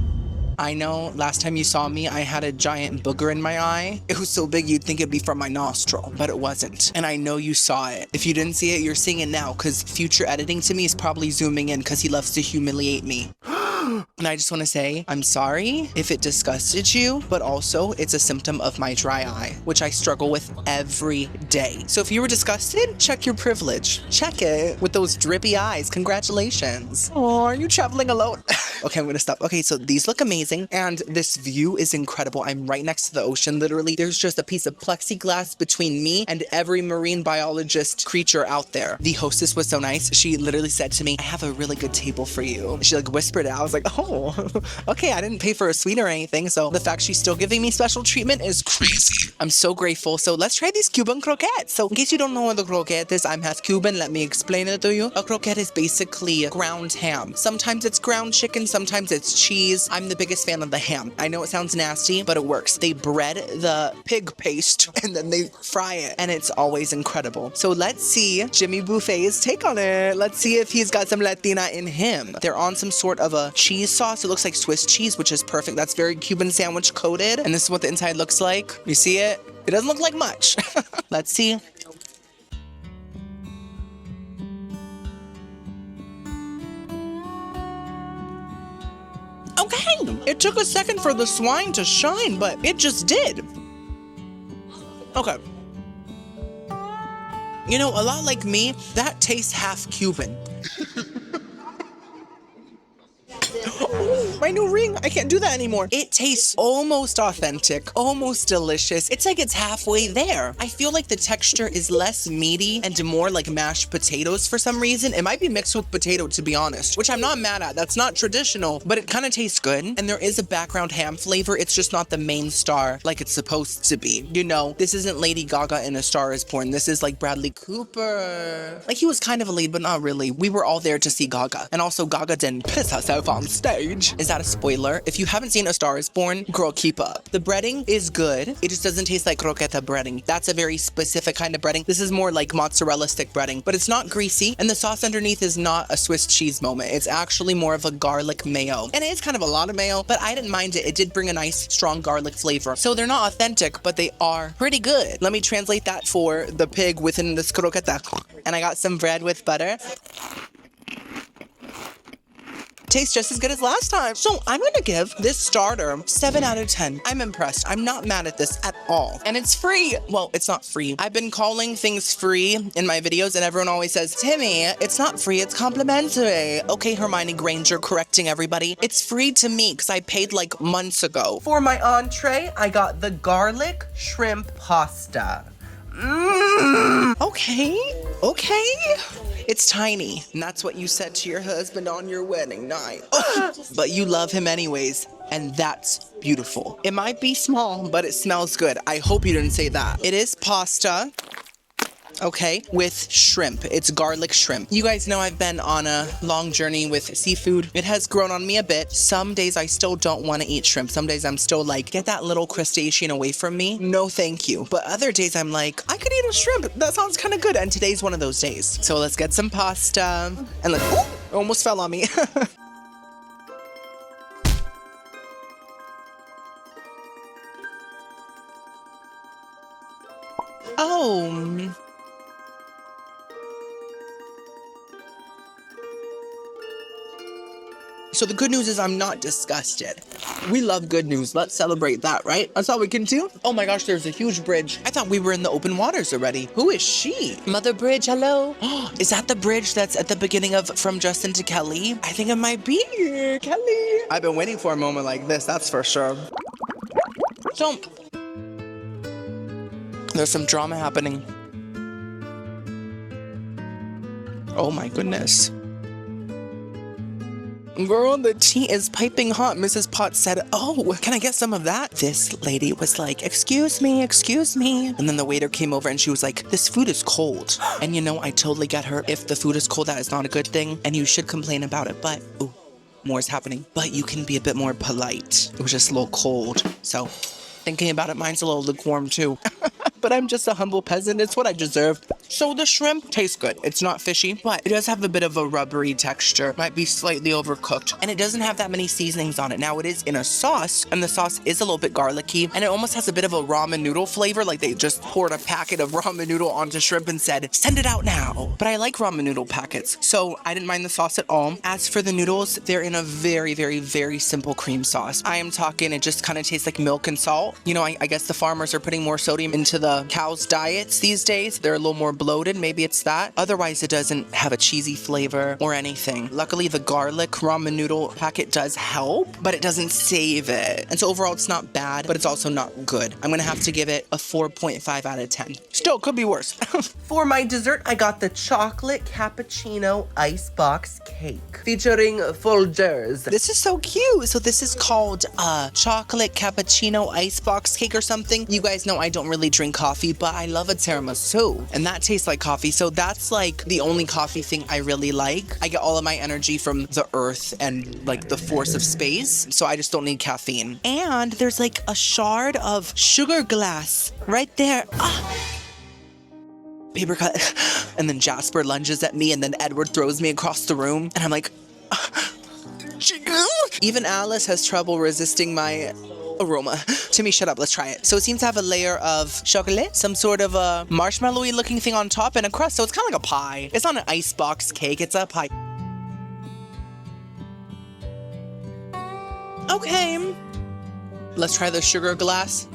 A: I know last time you saw me, I had a giant booger in my eye. It was so big you'd think it'd be from my nostril, but it wasn't. And I know you saw it. If you didn't see it, you're seeing it now, because future editing to me is probably zooming in because he loves to humiliate me. And I just want to say, I'm sorry if it disgusted you, but also it's a symptom of my dry eye, which I struggle with every day. So if you were disgusted, check your privilege. Check it with those drippy eyes. Congratulations. Oh, are you traveling alone? Okay, I'm gonna stop. Okay, so these look amazing, and this view is incredible. I'm right next to the ocean, literally. There's just a piece of plexiglass between me and every marine biologist creature out there. The hostess was so nice. She literally said to me, I have a really good table for you. She like whispered it. I was like, oh, okay, I didn't pay for a suite or anything, so the fact she's still giving me special treatment is crazy. I'm so grateful. So let's try these Cuban croquettes. So in case you don't know what a croquette is, I'm half Cuban. Let me explain it to you. A croquette is basically ground ham. Sometimes it's ground chicken, sometimes it's cheese. I'm the biggest fan of the ham. I know it sounds nasty, but it works. They bread the pig paste and then they fry it, and it's always incredible. So let's see Jimmy Buffet's take on it. Let's see if he's got some Latina in him. They're on some sort of a cheese sauce. It looks like Swiss cheese, which is perfect. That's very Cuban sandwich coated. And this is what the inside looks like. You see it? It doesn't look like much. Let's see. Okay, it took a second for the swine to shine, but it just did. Okay. You know, a lot like me, that tastes half Cuban. Oh, my new ring. I can't do that anymore. It tastes almost authentic, almost delicious. It's like it's halfway there. I feel like the texture is less meaty and more like mashed potatoes for some reason. It might be mixed with potato, to be honest, which I'm not mad at. That's not traditional, but it kind of tastes good. And there is a background ham flavor. It's just not the main star like it's supposed to be. You know, this isn't Lady Gaga in A Star Is Born. This is like Bradley Cooper. Like, he was kind of a lead, but not really. We were all there to see Gaga. And also, Gaga didn't piss herself on stage. Is that a spoiler? If you haven't seen A Star Is Born, girl, keep up. The breading is good. It just doesn't taste like croqueta breading. That's a very specific kind of breading. This is more like mozzarella stick breading, but it's not greasy. And the sauce underneath is not a Swiss cheese moment. It's actually more of a garlic mayo. And it is kind of a lot of mayo, but I didn't mind it. It did bring a nice, strong garlic flavor. So they're not authentic, but they are pretty good. Let me translate that for the pig within this croqueta. And I got some bread with butter. Tastes just as good as last time. So I'm gonna give this starter 7 out of 10. I'm impressed. I'm not mad at this at all. And it's free. Well, it's not free. I've been calling things free in my videos and everyone always says, Timmy, it's not free, it's complimentary. Okay, Hermione Granger correcting everybody. It's free to me because I paid like months ago.
C: For my entree, I got the garlic shrimp pasta. Okay. It's tiny, and that's what you said to your husband on your wedding night. But you love him anyways, and that's beautiful. It might be small, but it smells good. I hope you didn't say that. It is pasta. Okay, with shrimp. It's garlic shrimp. You guys know I've been on a long journey with seafood. It has grown on me a bit. Some days I still don't want to eat shrimp. Some days I'm still like, get that little crustacean away from me. No, thank you. But other days I'm like, I could eat a shrimp. That sounds kind of good. And today's one of those days. So let's get some pasta. And like, oh, it almost fell on me. Oh.
A: So the good news is I'm not disgusted. We love good news. Let's celebrate that, right? That's all we can do. Oh my gosh, there's a huge bridge. I thought we were in the open waters already. Who is she? Mother Bridge, hello? Is that the bridge that's at the beginning of From Justin to Kelly? I think it might be here, Kelly. I've been waiting for a moment like this, that's for sure. So, there's some drama happening. Oh my goodness. Girl, the tea is piping hot. Mrs. Potts said, oh, can I get some of that? This lady was like, excuse me, excuse me. And then the waiter came over and she was like, this food is cold. And you know, I totally get her. If the food is cold, that is not a good thing. And you should complain about it. But, ooh, more is happening. But you can be a bit more polite. It was just a little cold. So, thinking about it, mine's a little lukewarm too. But I'm just a humble peasant. It's what I deserve. So the shrimp tastes good. It's not fishy, but it does have a bit of a rubbery texture. Might be slightly overcooked. And it doesn't have that many seasonings on it. Now it is in a sauce, and the sauce is a little bit garlicky, and it almost has a bit of a ramen noodle flavor. Like they just poured a packet of ramen noodle onto shrimp and said, send it out now. But I like ramen noodle packets, so I didn't mind the sauce at all. As for the noodles, they're in a very, very, very simple cream sauce. I am talking, it just kind of tastes like milk and salt. You know, I guess the farmers are putting more sodium into the cows' diets these days. They're a little more bloated. Maybe it's that. Otherwise, it doesn't have a cheesy flavor or anything. Luckily, the garlic ramen noodle packet does help, but it doesn't save it. And so overall, it's not bad, but it's also not good. I'm gonna have to give it a 4.5 out of 10. Still, could be worse. For my dessert, I got the chocolate cappuccino icebox cake featuring Folgers. This is so cute. So this is called chocolate cappuccino icebox cake or something. You guys know I don't really drink coffee, but I love a tiramisu, and that tastes like coffee. So that's like the only coffee thing I really like. I get all of my energy from the earth and like the force of space, so I just don't need caffeine. And there's like a shard of sugar glass right there. Paper cut. And then Jasper lunges at me, and then Edward throws me across the room, and I'm like, even Alice has trouble resisting my aroma. Timmy, shut up, let's try it. So it seems to have a layer of chocolate, some sort of a marshmallowy looking thing on top, and a crust, so it's kind of like a pie. It's not an icebox cake, it's a pie. Okay. Let's try the sugar glass.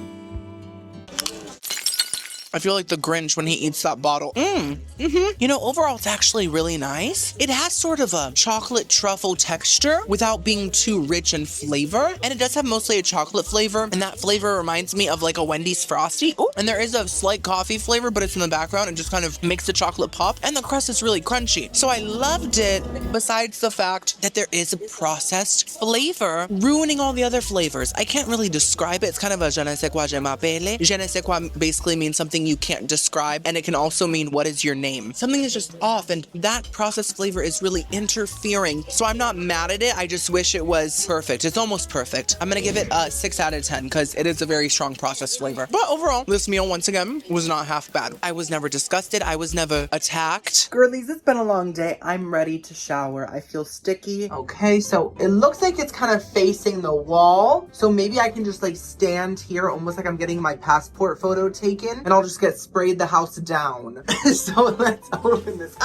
A: I feel like the Grinch when he eats that bottle. You know, overall, it's actually really nice. It has sort of a chocolate truffle texture without being too rich in flavor. And it does have mostly a chocolate flavor. And that flavor reminds me of like a Wendy's Frosty. Ooh. And there is a slight coffee flavor, but it's in the background and just kind of makes the chocolate pop. And the crust is really crunchy. So I loved it, besides the fact that there is a processed flavor ruining all the other flavors. I can't really describe it. It's kind of a je ne sais quoi, je m'appelle. Je ne sais quoi basically means something you can't describe, and it can also mean what is your name. Something is just off, and that processed flavor is really interfering. So I'm not mad at it. I just wish it was perfect. It's almost perfect. I'm gonna give it a 6 out of 10 because it is a very strong processed flavor. But overall, this meal once again was not half bad. I was never disgusted. I was never attacked. Girlies, it's been a long day. I'm ready to shower. I feel sticky. Okay, so it looks like it's kind of facing the wall. So maybe I can just like stand here almost like I'm getting my passport photo taken, and I'll just get sprayed the house down. So let's open this.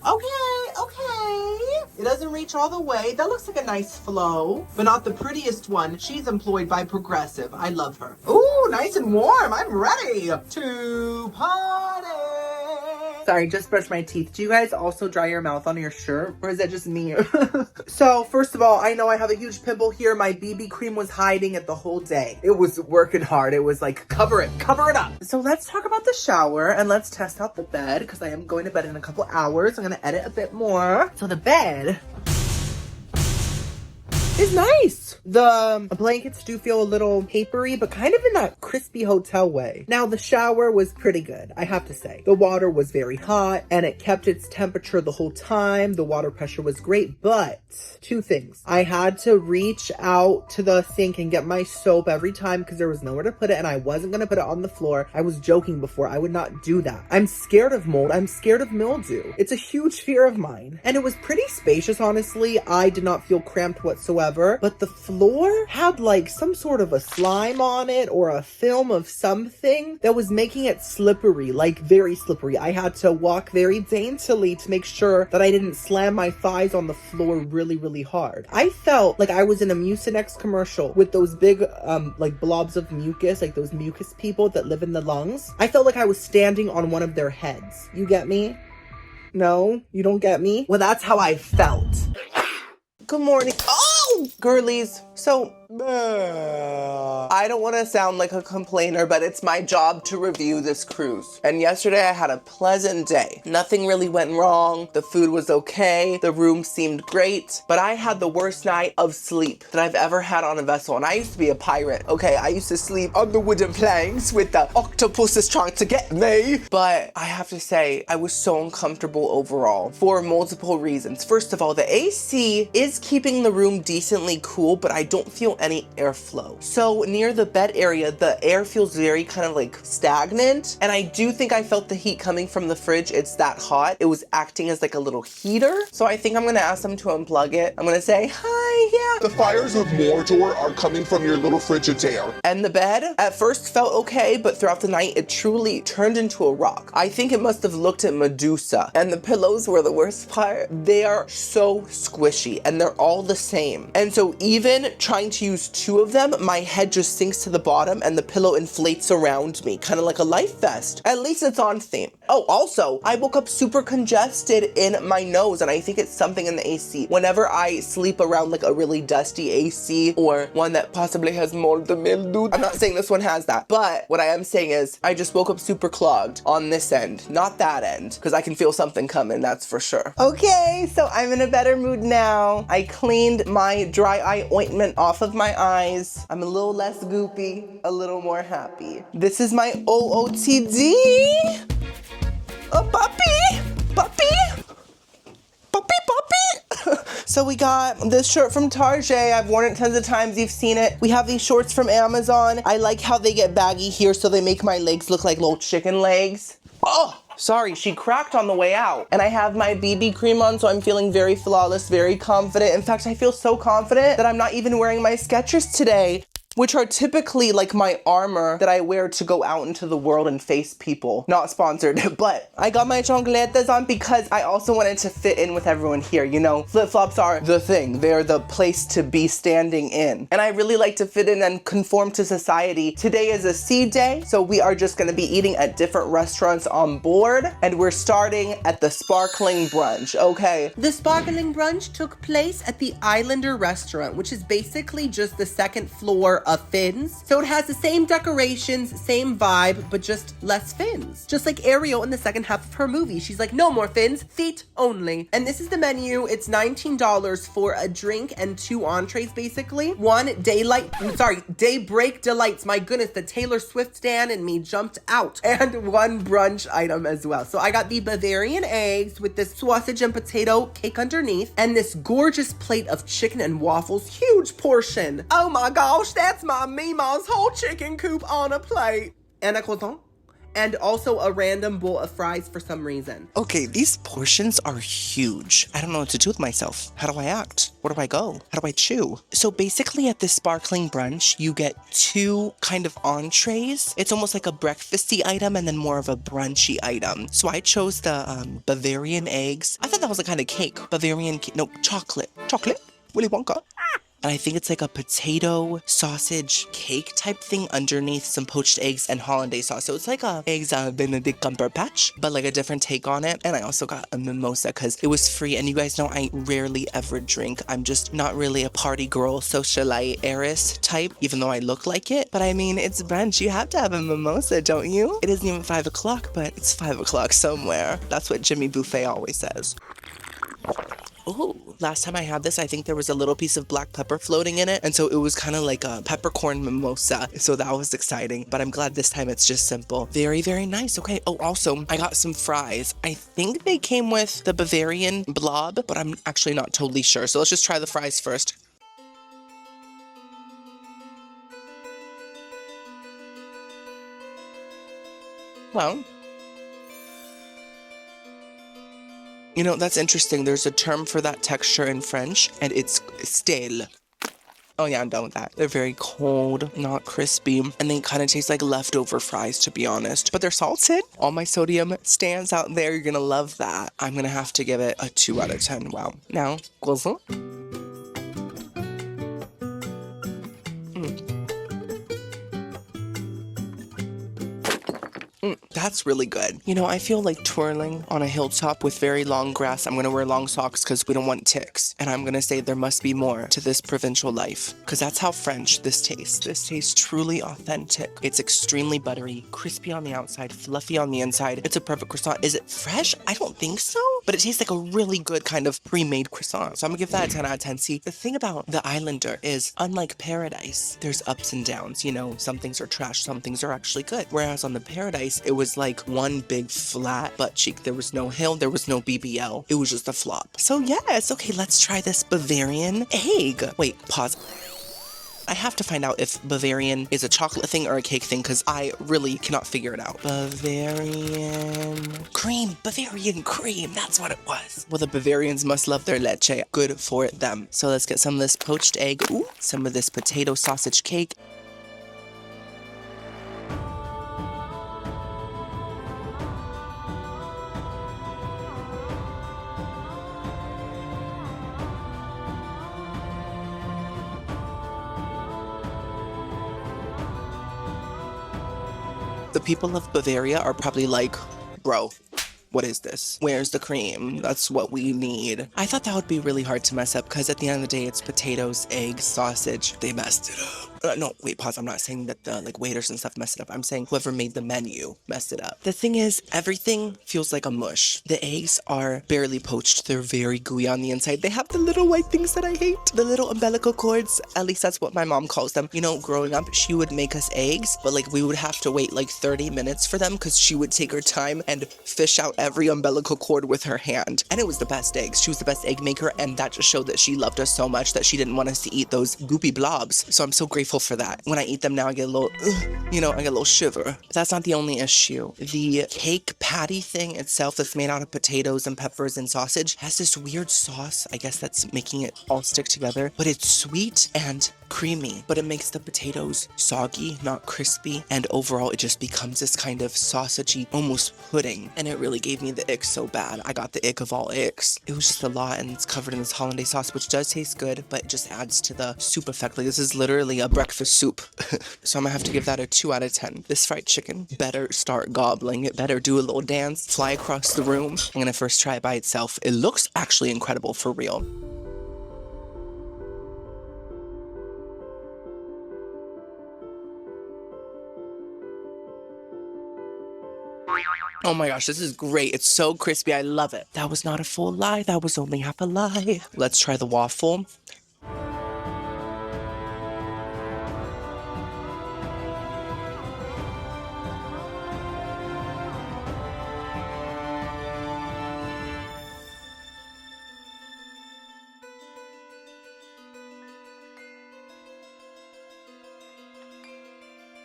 A: Okay. It doesn't reach all the way. That looks like a nice flow, but not the prettiest one. She's employed by Progressive. I love her. Ooh, nice and warm. I'm ready to party. Sorry, just brushed my teeth. Do you guys also dry your mouth on your shirt? Or is that just me? So, first of all, I know I have a huge pimple here. My BB cream was hiding it the whole day. It was working hard. It was like, cover it up. So let's talk about the shower and let's test out the bed because I am going to bed in a couple hours. I'm going to edit a bit more. So the bed is nice. The blankets do feel a little papery, but kind of in that crispy hotel way. Now, the shower was pretty good, I have to say. The water was very hot, and it kept its temperature the whole time. The water pressure was great, but two things. I had to reach out to the sink and get my soap every time because there was nowhere to put it, and I wasn't going to put it on the floor. I was joking before. I would not do that. I'm scared of mold. I'm scared of mildew. It's a huge fear of mine. And it was pretty spacious, honestly. I did not feel cramped whatsoever, but the
C: floor had like some sort of a slime on it or a film of something that was making it slippery, like very slippery. I had to walk very daintily to make sure that I didn't slam my thighs on the floor really, really hard. I felt like I was in a Mucinex commercial with those big, like blobs of mucus, like those mucus people that live in the lungs. I felt like I was standing on one of their heads. You get me? No? You don't get me? Well, that's how I felt.
A: Good morning. Oh, girlies. So, I don't want to sound like a complainer, but it's my job to review this cruise. And yesterday I had a pleasant day. Nothing really went wrong. The food was okay. The room seemed great. But I had the worst night of sleep that I've ever had on a vessel. And I used to be a pirate, okay? I used to sleep on the wooden planks with the octopuses trying to get me. But I have to say, I was so uncomfortable overall for multiple reasons. First of all, the AC is keeping the room decently cool, but I don't feel any airflow. So near the bed area, the air feels very kind of like stagnant. And I do think I felt the heat coming from the fridge. It's that hot. It was acting as like a little heater. So I think I'm gonna ask them to unplug it. I'm gonna say, hi, yeah.
B: The fires of Mordor are coming from your little Frigidaire.
A: And the bed at first felt okay, but throughout the night, it truly turned into a rock. I think it must have looked at Medusa. And the pillows were the worst part. They are so squishy and they're all the same. And so even trying to use two of them, my head just sinks to the bottom and the pillow inflates around me, kind of like a life vest. At least it's on theme. Oh, also, I woke up super congested in my nose, and I think it's something in the AC. Whenever I sleep around like a really dusty AC or one that possibly has mold or mildew, I'm not saying this one has that, but what I am saying is I just woke up super clogged on this end, not that end, because I can feel something coming, that's for sure. Okay, so I'm in a better mood now. I cleaned my dry eye ointment off of my eyes. I'm a little less goopy, a little more happy. This is my OOTD. Oh, puppy. So we got this shirt from Target. I've worn it tons of times. You've seen it. We have these shorts from Amazon. I like how they get baggy here so they make my legs look like little chicken legs. Oh, sorry, she cracked on the way out. And I have my BB cream on, so I'm feeling very flawless, very confident. In fact, I feel so confident that I'm not even wearing my Skechers today, which are typically like my armor that I wear to go out into the world and face people. Not sponsored, but I got my chancletas on because I also wanted to fit in with everyone here. You know, flip-flops are the thing. They're the place to be standing in. And I really like to fit in and conform to society. Today is a sea day, so we are just gonna be eating at different restaurants on board, and we're starting at the Sparkling Brunch, okay? The Sparkling Brunch took place at the Islander restaurant, which is basically just the second floor of fins. So it has the same decorations, same vibe, but just less fins. Just like Ariel in the second half of her movie. She's like, no more fins, feet only. And this is the menu. It's $19 for a drink and 2 entrees, basically. Daybreak Delights. My goodness, the Taylor Swift stan in me jumped out. And 1 brunch item as well. So I got the Bavarian eggs with this sausage and potato cake underneath, and this gorgeous plate of chicken and waffles. Huge portion. Oh my gosh, that's my Mima's whole chicken coop on a plate. And a croissant. And also a random bowl of fries for some reason. Okay, these portions are huge. I don't know what to do with myself. How do I act? Where do I go? How do I chew? So basically at this Sparkling Brunch, you get 2 kind of entrees. It's almost like a breakfasty item and then more of a brunchy item. So I chose the Bavarian eggs. I thought that was a kind of cake. Chocolate. Willy Wonka. And I think it's like a potato sausage cake type thing underneath some poached eggs and hollandaise sauce. So it's like a eggs Benedict Cumberbatch, but like a different take on it. And I also got a mimosa because it was free. And you guys know I rarely ever drink. I'm just not really a party girl, socialite, heiress type, even though I look like it. But I mean, it's brunch. You have to have a mimosa, don't you? It isn't even 5 o'clock, but it's 5 o'clock somewhere. That's what Jimmy Buffet always says. Oh, last time I had this, I think there was a little piece of black pepper floating in it. And so it was kind of like a peppercorn mimosa. So that was exciting. But I'm glad this time it's just simple. Very, very nice. Okay. Oh, also, I got some fries. I think they came with the Bavarian blob, but I'm actually not totally sure. So let's just try the fries first. Well, you know, that's interesting. There's a term for that texture in French, and it's stale. Oh yeah, I'm done with that. They're very cold, not crispy, and they kind of taste like leftover fries, to be honest. But they're salted. All my sodium stands out there. You're gonna love that. I'm gonna have to give it a 2 out of 10. Wow. Now, guzzle. That's really good. You know, I feel like twirling on a hilltop with very long grass. I'm gonna wear long socks because we don't want ticks. And I'm gonna say there must be more to this provincial life, because that's how French this tastes. This tastes truly authentic. It's extremely buttery, crispy on the outside, fluffy on the inside. It's a perfect croissant. Is it fresh? I don't think so, but it tastes like a really good kind of pre-made croissant. So I'm gonna give that a 10 out of 10. See, the thing about the Islander is, unlike Paradise, there's ups and downs. You know, some things are trash, some things are actually good. Whereas on the Paradise, it was like one big flat butt cheek. There was no hill, there was no BBL. It was just a flop. So yes, okay, let's try this Bavarian egg. Wait, pause. I have to find out if Bavarian is a chocolate thing or a cake thing, because I really cannot figure it out. Bavarian cream. Bavarian cream. That's what it was. Well, the Bavarians must love their leche. Good for them. So let's get some of this poached egg. Ooh, some of this potato sausage cake. The people of Bavaria are probably like, bro, what is this? Where's the cream? That's what we need. I thought that would be really hard to mess up, because at the end of the day, it's potatoes, eggs, sausage. They messed it up. No, wait, pause. I'm not saying that the waiters and stuff messed it up. I'm saying whoever made the menu messed it up. The thing is, everything feels like a mush. The eggs are barely poached. They're very gooey on the inside. They have the little white things that I hate. The little umbilical cords. At least that's what my mom calls them. You know, growing up, she would make us eggs, but like we would have to wait like 30 minutes for them, because she would take her time and fish out every umbilical cord with her hand. And it was the best eggs. She was the best egg maker, and that just showed that she loved us so much that she didn't want us to eat those goopy blobs. So I'm so grateful for that. When I eat them now, I get a little, I get a little shiver. But that's not the only issue. The cake patty thing itself, that's made out of potatoes and peppers and sausage, has this weird sauce, I guess, that's making it all stick together. But it's sweet and creamy, but it makes the potatoes soggy, not crispy. And overall, it just becomes this kind of sausagey, almost pudding. And it really gave me the ick so bad. I got the ick of all icks. It was just a lot, and it's covered in this hollandaise sauce, which does taste good, but it just adds to the soup effect. Like, this is literally a breakfast soup. So I'm gonna have to give that a 2 out of 10. This fried chicken better start gobbling. It better do a little dance, fly across the room. I'm gonna first try it by itself. It looks actually incredible, for real. Oh my gosh, this is great. It's so crispy. I love it. That was not a full lie. That was only half a lie. Let's try the waffle.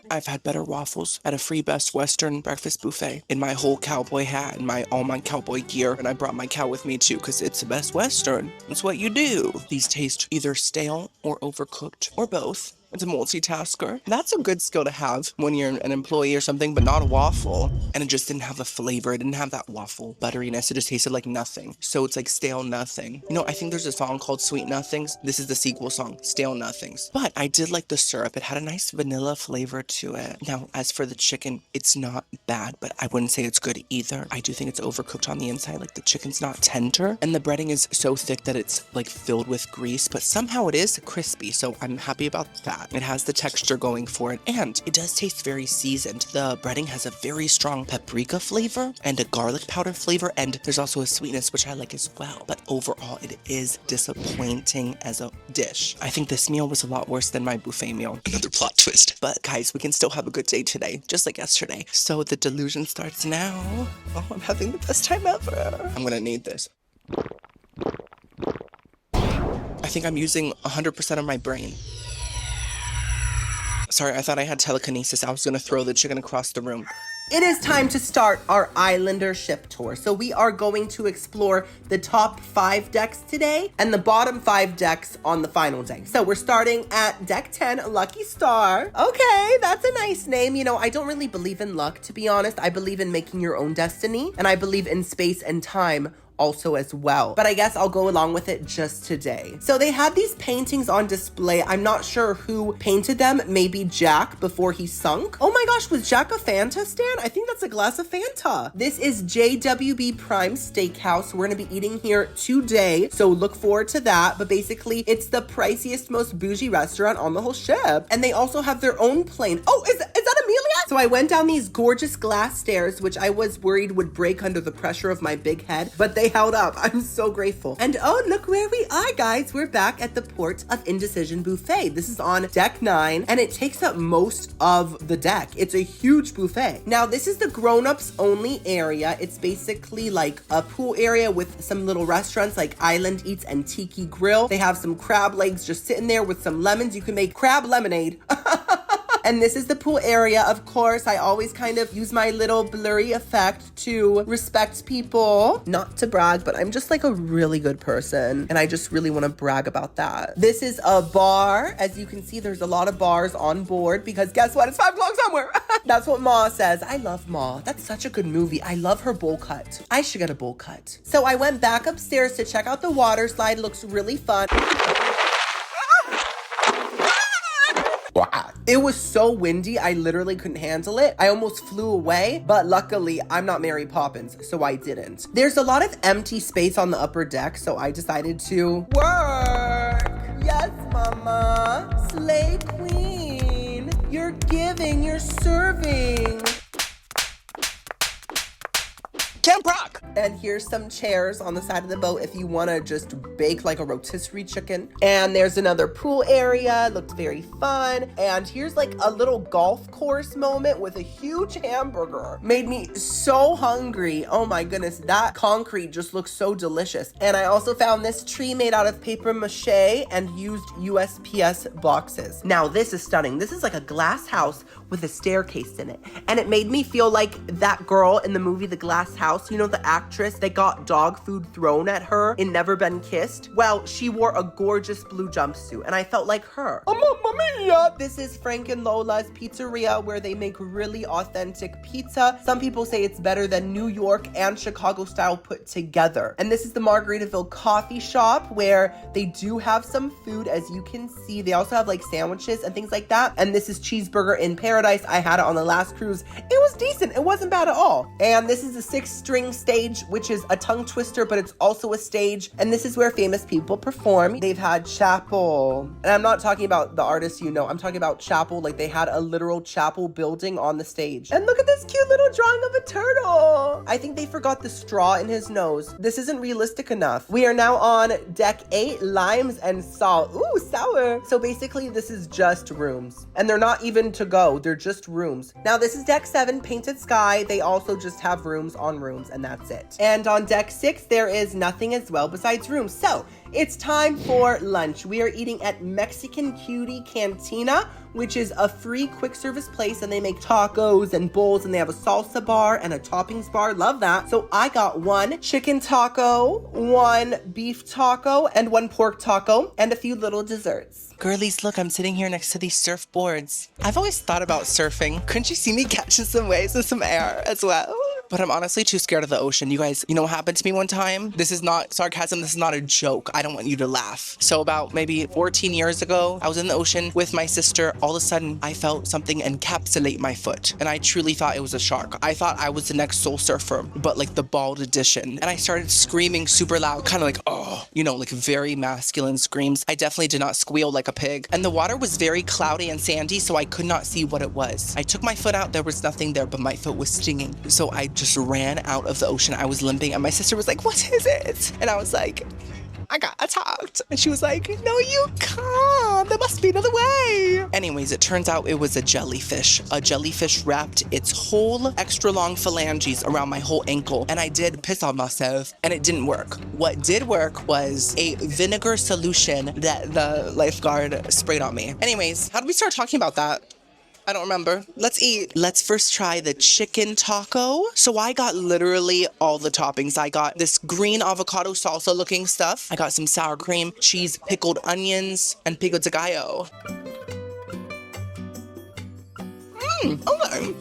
A: I've had better waffles at a free Best Western breakfast buffet in my whole cowboy hat and all my cowboy gear. And I brought my cow with me too, because it's a Best Western. That's what you do. These taste either stale or overcooked, or both. It's a multitasker. That's a good skill to have when you're an employee or something, but not a waffle. And it just didn't have the flavor. It didn't have that waffle butteriness. It just tasted like nothing. So it's like stale nothing. You know, I think there's a song called Sweet Nothings. This is the sequel song, Stale Nothings. But I did like the syrup. It had a nice vanilla flavor to it. Now, as for the chicken, it's not bad, but I wouldn't say it's good either. I do think it's overcooked on the inside. Like, the chicken's not tender, and the breading is so thick that it's like filled with grease, but somehow it is crispy. So I'm happy about that. It has the texture going for it, and it does taste very seasoned. The breading has a very strong paprika flavor and a garlic powder flavor, and there's also a sweetness, which I like as well. But overall, it is disappointing as a dish. I think this meal was a lot worse than my buffet meal. Another plot twist. But guys, we can still have a good day today, just like yesterday. So the delusion starts now. Oh, I'm having the best time ever. I'm gonna need this. I think I'm using 100% of my brain. Sorry, I thought I had telekinesis. I was gonna throw the chicken across the room.
C: It is time to start our Islander ship tour. So we are going to explore the top 5 decks today and the bottom 5 decks on the final day. So we're starting at deck 10, Lucky Star. Okay, that's a nice name. You know, I don't really believe in luck, to be honest. I believe in making your own destiny, and I believe in space and time also as well. But I guess I'll go along with it just today. So they had these paintings on display. I'm not sure who painted them. Maybe Jack before he sunk. Oh my gosh, was Jack a Fanta stand? I think that's a glass of Fanta. This is JWB Prime Steakhouse. We're gonna be eating here today, so look forward to that. But basically, it's the priciest, most bougie restaurant on the whole ship. And they also have their own plane. Oh, is that Amelia? So I went down these gorgeous glass stairs, which I was worried would break under the pressure of my big head, but they held up. I'm so grateful. And oh, look where we are, guys. We're back at the Port of Indecision Buffet. This is on deck 9, and it takes up most of the deck. It's a huge buffet. Now, this is the grown-ups only area. It's basically like a pool area with some little restaurants like Island Eats and Tiki Grill. They have some crab legs just sitting there with some lemons. You can make crab lemonade. And this is the pool area. Of course, I always kind of use my little blurry effect to respect people. Not to brag, but I'm just like a really good person. And I just really want to brag about that. This is a bar. As you can see, there's a lot of bars on board because guess what? It's 5 o'clock somewhere. That's what Ma says. I love Ma. That's such a good movie. I love her bowl cut. I should get a bowl cut. So I went back upstairs to check out the water slide. It looks really fun. It was so windy, I literally couldn't handle it. I almost flew away, but luckily I'm not Mary Poppins, so I didn't. There's a lot of empty space on the upper deck, so I decided to work. Yes, mama. Slay queen. You're giving, you're serving. Camp Rock! And here's some chairs on the side of the boat if you want to just bake like a rotisserie chicken. And there's another pool area, looked very fun. And here's like a little golf course moment with a huge hamburger. Made me so hungry. Oh my goodness, that concrete just looks so delicious. And I also found this tree made out of paper mache and used USPS boxes. Now this is stunning. This is like a glass house with a staircase in it. And it made me feel like that girl in the movie The Glass House. You know, the actress that got dog food thrown at her in Never Been Kissed? Well, she wore a gorgeous blue jumpsuit and I felt like her. Oh, mamma mia! This is Frank and Lola's Pizzeria where they make really authentic pizza. Some people say it's better than New York and Chicago style put together. And this is the Margaritaville coffee shop where they do have some food, as you can see. They also have like sandwiches and things like that. And this is Cheeseburger in Paradise. I had it on the last cruise. It was decent. It wasn't bad at all. And this is a 6-string stage, which is a tongue twister, but it's also a stage. And this is where famous people perform. They've had chapel. And I'm not talking about the artists you know. I'm talking about chapel. Like they had a literal chapel building on the stage. And look at this cute little drawing of a turtle. I think they forgot the straw in his nose. This isn't realistic enough. We are now on deck 8, limes and salt. Ooh, sour. So basically this is just rooms. And they're not even to go. They're just rooms. Now this is deck 7, painted sky. They also just have rooms on rooms and that's it. And on deck 6, there is nothing as well besides rooms. So it's time for lunch. We are eating at Mexican Cutie Cantina, which is a free quick service place, and they make tacos and bowls, and they have a salsa bar and a toppings bar. Love that. So I got 1 chicken taco, 1 beef taco, and 1 pork taco, and a few little desserts.
A: Girlies, look, I'm sitting here next to these surfboards. I've always thought about surfing. Couldn't you see me catching some waves with some air as well? But I'm honestly too scared of the ocean. You guys, you know what happened to me one time? This is not sarcasm. This is not a joke. I don't want you to laugh. So about maybe 14 years ago, I was in the ocean with my sister. All of a sudden, I felt something encapsulate my foot. And I truly thought it was a shark. I thought I was the next Soul Surfer, but like the bald edition. And I started screaming super loud, kind of like, oh, you know, like very masculine screams. I definitely did not squeal like a pig. And the water was very cloudy and sandy, so I could not see what it was. I took my foot out. There was nothing there, but my foot was stinging. So I just ran out of the ocean. I was limping and my sister was like, what is it? And I was like, I got attacked. And she was like, no, you can't. There must be another way. Anyways, it turns out it was a jellyfish. A jellyfish wrapped its whole extra long phalanges around my whole ankle. And I did piss on myself and it didn't work. What did work was a vinegar solution that the lifeguard sprayed on me. Anyways, how did we start talking about that? I don't remember. Let's eat. Let's first try the chicken taco. So I got literally all the toppings. I got this green avocado salsa looking stuff. I got some sour cream, cheese, pickled onions, and pico de gallo. Okay.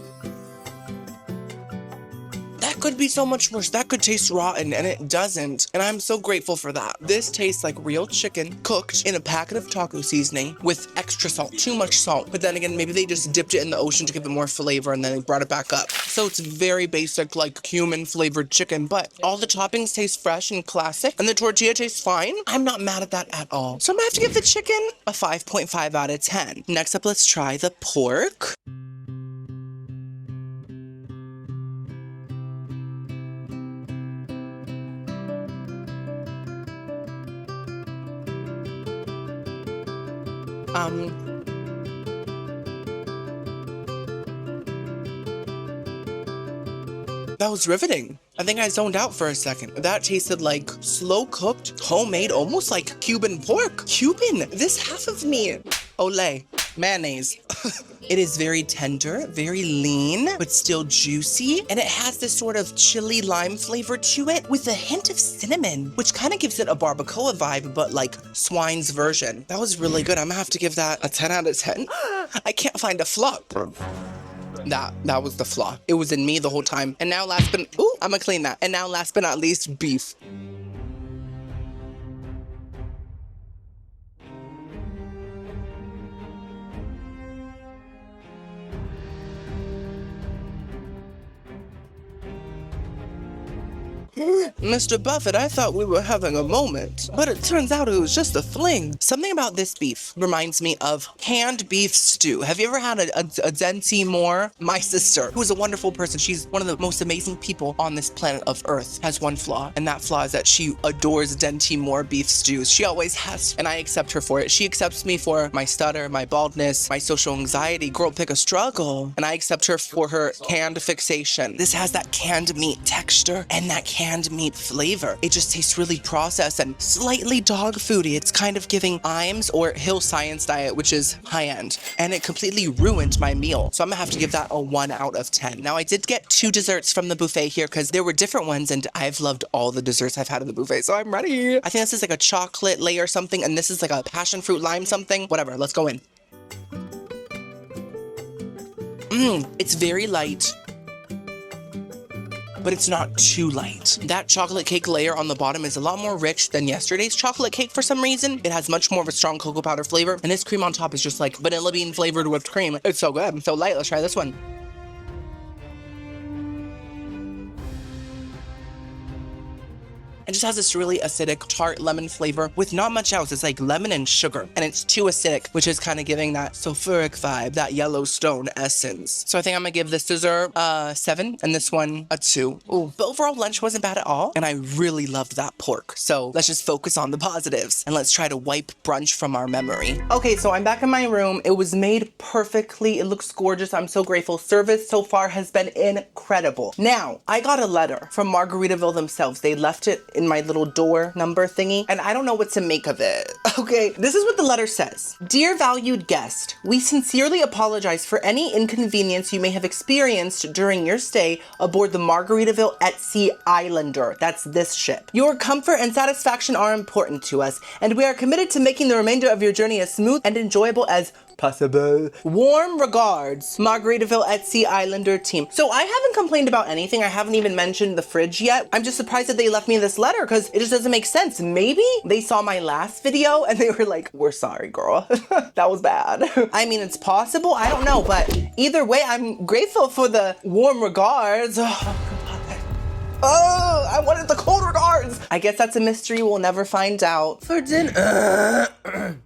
A: That could be so much worse. That could taste rotten, and it doesn't. And I'm so grateful for that. This tastes like real chicken cooked in a packet of taco seasoning with extra salt, too much salt. But then again, maybe they just dipped it in the ocean to give it more flavor, and then they brought it back up. So it's very basic, like cumin flavored chicken, but all the toppings taste fresh and classic, and the tortilla tastes fine. I'm not mad at that at all. So I'm gonna have to give the chicken a 5.5 out of 10. Next up, let's try the pork. That was riveting. I think I zoned out for a second. That tasted like slow cooked, homemade, almost like Cuban pork. Cuban, this half of me. Olay, mayonnaise. It is very tender, very lean, but still juicy. And it has this sort of chili lime flavor to it with a hint of cinnamon, which kind of gives it a barbacoa vibe, but like swine's version. That was really good. I'm gonna have to give that a 10 out of 10. I can't find a flaw. That was the flaw. It was in me the whole time. And now I'm gonna clean that. And now last but not least, beef. Mr. Buffett, I thought we were having a moment, but it turns out it was just a fling. Something about this beef reminds me of canned beef stew. Have you ever had a Denti Moore? My sister, who is a wonderful person, she's one of the most amazing people on this planet of Earth, has one flaw, and that flaw is that she adores Denti Moore beef stews. She always has, and I accept her for it. She accepts me for my stutter, my baldness, my social anxiety, girl pick a struggle, and I accept her for her canned fixation. This has that canned meat texture and that canned meat flavor. It just tastes really processed and slightly dog foody. It's kind of giving Iams or Hill Science diet, which is high end, and it completely ruined my meal. So I'm gonna have to give that a 1 out of 10. Now I did get 2 desserts from the buffet here because there were different ones, and I've loved all the desserts I've had in the buffet, so I'm ready. I think this is like a chocolate layer something, and this is like a passion fruit lime something. Whatever, let's go in. It's very light, but it's not too light. That chocolate cake layer on the bottom is a lot more rich than yesterday's chocolate cake for some reason. It has much more of a strong cocoa powder flavor, and this cream on top is just like vanilla bean flavored whipped cream. It's so good, so light. Let's try this one. It just has this really acidic, tart lemon flavor with not much else. It's like lemon and sugar, and it's too acidic, which is kind of giving that sulfuric vibe, that Yellowstone essence. So I think I'm gonna give this dessert a 7, and this one a 2. Ooh, but overall lunch wasn't bad at all, and I really loved that pork. So let's just focus on the positives, and let's try to wipe brunch from our memory. Okay, so I'm back in my room. It was made perfectly. It looks gorgeous. I'm so grateful. Service so far has been incredible. Now, I got a letter from Margaritaville themselves. They left it in my little door number thingy, and I don't know what to make of it. Okay, this is what the letter says. Dear valued guest, we sincerely apologize for any inconvenience you may have experienced during your stay aboard the Margaritaville at Sea Islander. That's this ship. Your comfort and satisfaction are important to us, and we are committed to making the remainder of your journey as smooth and enjoyable as possible. Warm regards, Margaritaville at Sea Islander team. So I haven't complained about anything. I haven't even mentioned the fridge yet. I'm just surprised that they left me this letter because it just doesn't make sense. Maybe they saw my last video and they were like, we're sorry, girl. That was bad. I mean, it's possible. I don't know, but either way, I'm grateful for the warm regards. Oh, I wanted the cold regards. I guess that's a mystery we'll never find out. For dinner.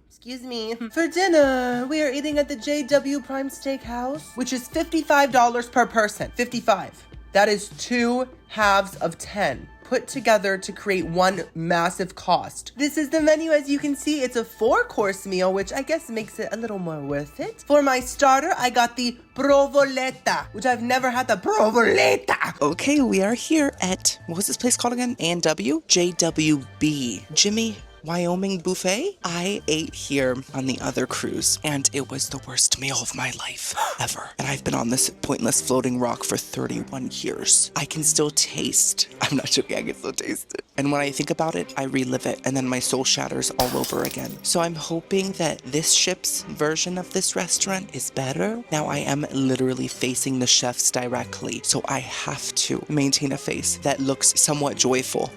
A: Excuse me. For dinner, we are eating at the JWB Steakhouse, which is $55 per person. 55. That is 2 halves of 10 put together to create one massive cost. This is the menu. As you can see, it's a 4-course meal, which I guess makes it a little more worth it. For my starter, I got the provoleta, which I've never had the provoleta. Okay, we are here at, what was this place called again? A&W? JWB. Jimmy Wyoming buffet. I ate here on the other cruise, and it was the worst meal of my life ever. And I've been on this pointless floating rock for 31 years. I can still taste. I'm not joking, I can still taste it. And when I think about it, I relive it, and then my soul shatters all over again. So I'm hoping that this ship's version of this restaurant is better. Now I am literally facing the chefs directly, so I have to maintain a face that looks somewhat joyful.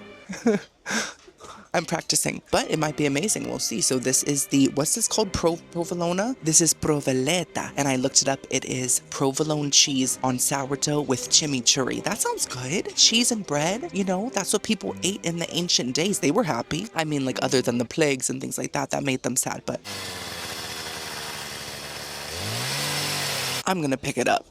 A: I'm practicing, but it might be amazing. We'll see. So this is the, what's this called? Provolone? This is provoleta. And I looked it up. It is provolone cheese on sourdough with chimichurri. That sounds good. Cheese and bread, you know, that's what people ate in the ancient days. They were happy. I mean, like, other than the plagues and things like that, that made them sad, but I'm gonna pick it up.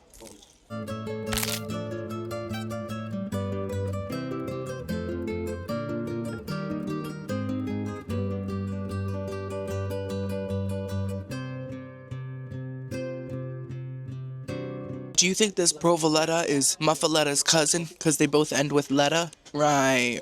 A: Do you think this provoleta is muffaletta's cousin? Because they both end with letta? Right.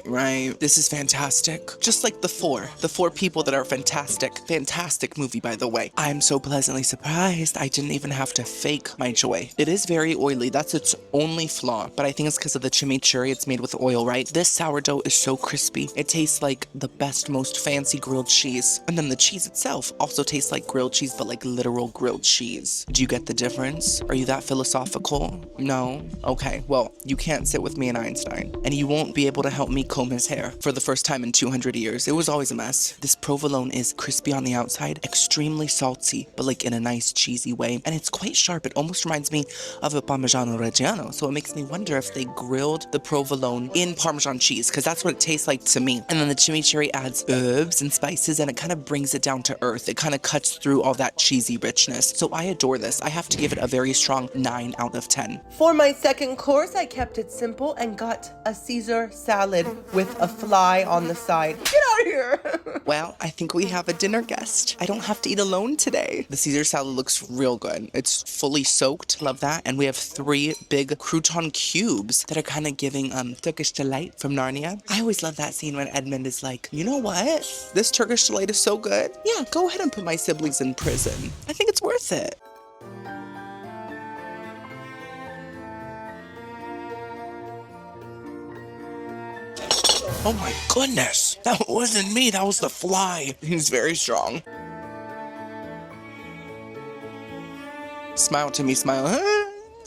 A: This is fantastic. Just like the four people that are fantastic. Fantastic movie, by the way. I'm so pleasantly surprised. I didn't even have to fake my joy. It is very oily. That's its only flaw. But I think it's because of the chimichurri. It's made with oil, right? This sourdough is so crispy. It tastes like the best, most fancy grilled cheese. And then the cheese itself also tastes like grilled cheese, but like literal grilled cheese. Do you get the difference? Are you that philosophical? No? Okay, well, you can't sit with me in Einstein. And you won't be able to help me comb his hair for the first time in 200 years. It was always a mess. This provolone is crispy on the outside, extremely salty, but like in a nice cheesy way. And it's quite sharp. It almost reminds me of a Parmigiano Reggiano. So it makes me wonder if they grilled the provolone in Parmesan cheese, because that's what it tastes like to me. And then the chimichurri adds herbs and spices, and it kind of brings it down to earth. It kind of cuts through all that cheesy richness. So I adore this. I have to give it a very strong 9 out of 10.
E: For my second course, I kept it simple and got a Caesar salad with a fly on the side. Get out of here!
A: Well, I think we have a dinner guest. I don't have to eat alone today. The Caesar salad looks real good. It's fully soaked. Love that. And we have 3 big crouton cubes that are kind of giving Turkish delight from Narnia. I always love that scene when Edmund is like, you know what? This Turkish delight is so good. Yeah, go ahead and put my siblings in prison. I think it's worth it. Oh my goodness, that wasn't me, that was the fly. He's very strong. Smile to me, smile.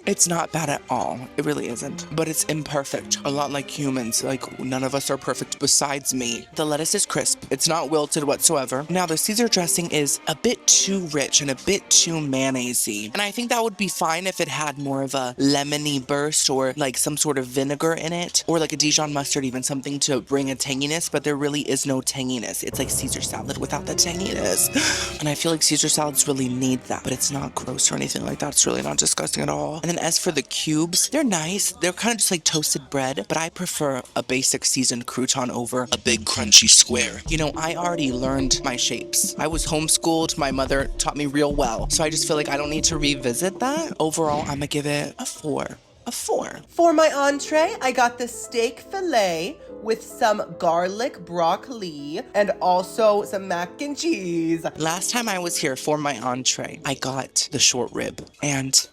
A: It's not bad at all. It really isn't. But it's imperfect. A lot like humans. Like, none of us are perfect besides me. The lettuce is crisp. It's not wilted whatsoever. Now, the Caesar dressing is a bit too rich and a bit too mayonnaise-y. And I think that would be fine if it had more of a lemony burst or like some sort of vinegar in it. Or like a Dijon mustard, even something to bring a tanginess. But there really is no tanginess. It's like Caesar salad without the tanginess. And I feel like Caesar salads really need that. But it's not gross or anything like that. It's really not disgusting at all. And then as for the cubes, they're nice. They're kind of just like toasted bread, but I prefer a basic seasoned crouton over a big crunchy square. You know, I already learned my shapes. I was homeschooled. My mother taught me real well. So I just feel like I don't need to revisit that. Overall, I'm gonna give it a 4. A 4.
E: For my entree, I got the steak fillet with some garlic broccoli and also some mac and cheese.
A: Last time I was here for my entree, I got the short rib. And,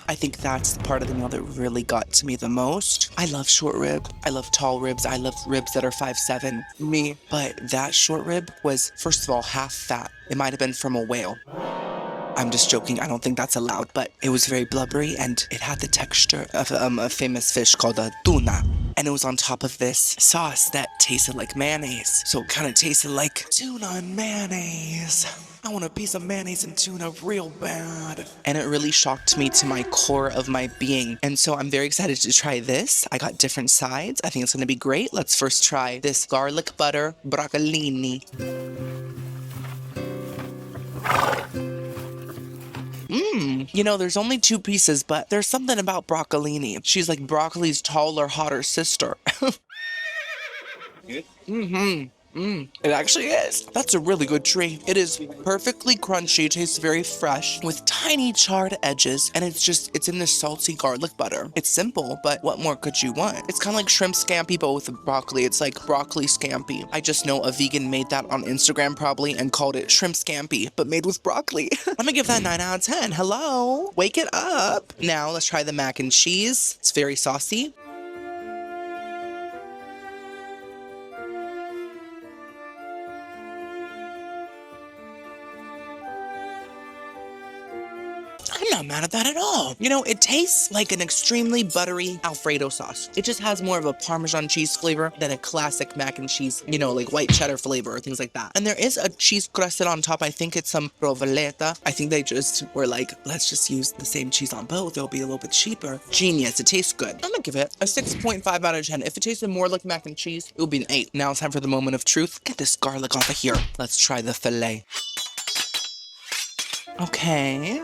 A: I think that's the part of the meal that really got to me the most. I love short rib. I love tall ribs. I love ribs that are 5'7". Me. But that short rib was, first of all, half fat. It might have been from a whale. I'm just joking, I don't think that's allowed, but it was very blubbery and it had the texture of a famous fish called a tuna. And it was on top of this sauce that tasted like mayonnaise. So it kind of tasted like tuna and mayonnaise. I want a piece of mayonnaise and tuna real bad. And it really shocked me to my core of my being. And so I'm very excited to try this. I got different sides. I think it's gonna be great. Let's first try this garlic butter broccolini. You know, there's only 2 pieces, but there's something about broccolini. She's like broccoli's taller, hotter sister. It actually is. That's a really good tree. It is perfectly crunchy, tastes very fresh, with tiny charred edges, and it's in this salty garlic butter. It's simple, but what more could you want? It's kind of like shrimp scampi, but with broccoli. It's like broccoli scampi. I just know a vegan made that on Instagram probably and called it shrimp scampi, but made with broccoli. I'm gonna give that 9 out of 10. Hello? Wake it up. Now let's try the mac and cheese. It's very saucy. I'm not mad at that at all. You know, it tastes like an extremely buttery Alfredo sauce. It just has more of a Parmesan cheese flavor than a classic mac and cheese, you know, like white cheddar flavor or things like that. And there is a cheese crusted on top. I think it's some provoleta. I think they just were like, let's just use the same cheese on both. It'll be a little bit cheaper. Genius. It tastes good. I'm gonna give it a 6.5 out of 10. If it tasted more like mac and cheese, it would be an 8. Now it's time for the moment of truth. Get this garlic off of here. Let's try the filet. Okay.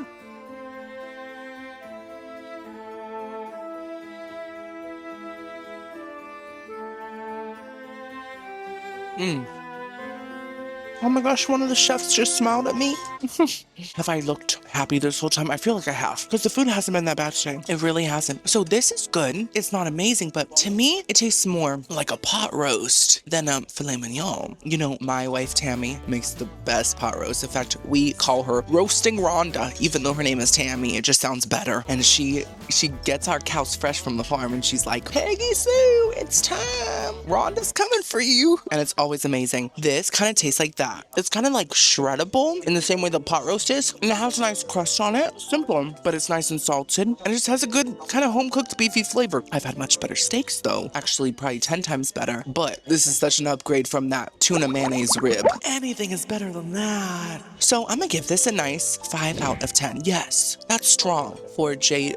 A: Oh my gosh, one of the chefs just smiled at me. Have I looked happy this whole time? I feel like I have, because the food hasn't been that bad today. It really hasn't. So this is good. It's not amazing, but to me, it tastes more like a pot roast than a filet mignon. You know, my wife, Tammy, makes the best pot roast. In fact, we call her Roasting Rhonda, even though her name is Tammy. It just sounds better. And she gets our cows fresh from the farm, and she's like, Peggy Sue, it's time. Rhonda's coming for you. And it's always amazing. This kind of tastes like that. It's kind of like shreddable in the same way the pot roast is. And it has a nice crust on it. Simple, but it's nice and salted. And it just has a good kind of home-cooked beefy flavor. I've had much better steaks though. Actually, probably 10 times better. But this is such an upgrade from that tuna mayonnaise rib. Anything is better than that. So I'm gonna give this a nice 5 out of 10. Yes, that's strong for JB,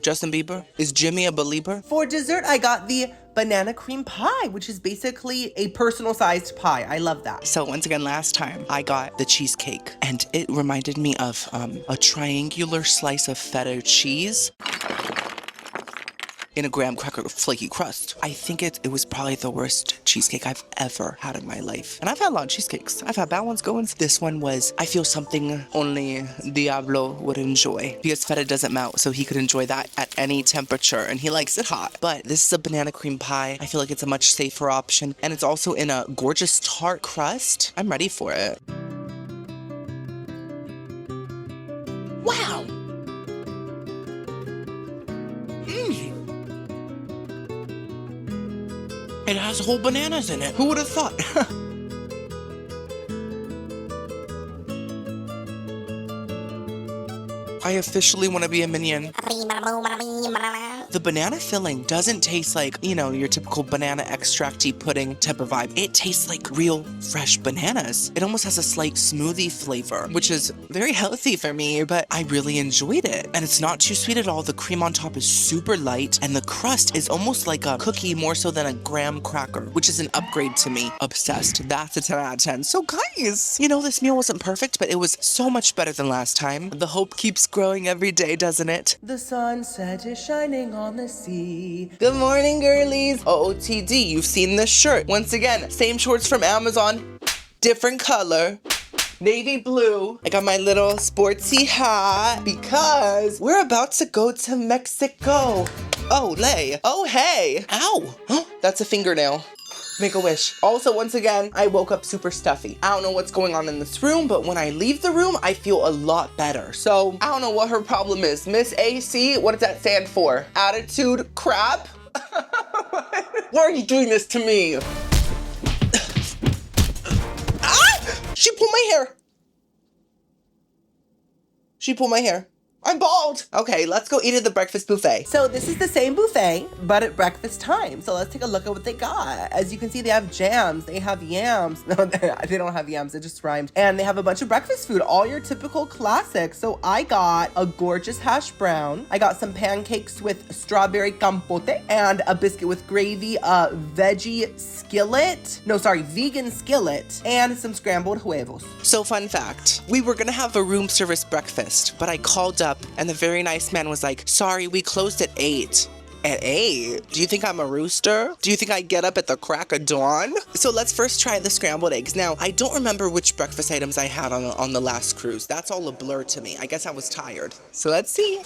A: Justin Bieber. Is Jimmy a believer?
E: For dessert, I got the banana cream pie, which is basically a personal sized pie. I love that.
A: So once again, last time I got the cheesecake, and it reminded me of a triangular slice of feta cheese in a graham cracker flaky crust. I think it was probably the worst cheesecake I've ever had in my life. And I've had a lot of cheesecakes. I've had bad ones, good ones. This one was, I feel, something only Diablo would enjoy, because feta doesn't melt, so he could enjoy that at any temperature, and he likes it hot. But this is a banana cream pie. I feel like it's a much safer option, and it's also in a gorgeous tart crust. I'm ready for it. Wow. It has whole bananas in it. Who would have thought? I officially want to be a minion. The banana filling doesn't taste like, you know, your typical banana extract-y pudding type of vibe. It tastes like real fresh bananas. It almost has a slight smoothie flavor, which is very healthy for me, but I really enjoyed it. And it's not too sweet at all. The cream on top is super light, and the crust is almost like a cookie more so than a graham cracker, which is an upgrade to me. Obsessed. That's a 10 out of 10. So guys, you know, this meal wasn't perfect, but it was so much better than last time. The hope keeps growing every day, doesn't it?
E: The sunset is shining on the sea.
A: Good morning, girlies. OOTD, you've seen this shirt. Once again, same shorts from Amazon, different color, navy blue. I got my little sportsy hat because we're about to go to Mexico. Oh, lay. Oh, hey. Ow. That's a fingernail. Make a wish. Also, once again, I woke up super stuffy. I don't know what's going on in this room, but when I leave the room, I feel a lot better. So, I don't know what her problem is. Miss AC, what does that stand for? Attitude crap? Why are you doing this to me? Ah! She pulled my hair. She pulled my hair. I'm bald. Okay, let's go eat at the breakfast buffet.
E: So this is the same buffet, but at breakfast time. So let's take a look at what they got. As you can see, they have jams, they have yams. No, they don't have yams, it just rhymed. And they have a bunch of breakfast food, all your typical classics. So I got a gorgeous hash brown. I got some pancakes with strawberry campote and a biscuit with gravy, a veggie skillet. No, sorry, vegan skillet, and some scrambled huevos.
A: So fun fact, we were gonna have a room service breakfast, but I called up and the very nice man was like, sorry, we closed at 8. At 8? Do you think I'm a rooster? Do you think I get up at the crack of dawn? So let's first try the scrambled eggs. Now, I don't remember which breakfast items I had on the last cruise. That's all a blur to me. I guess I was tired. So let's see.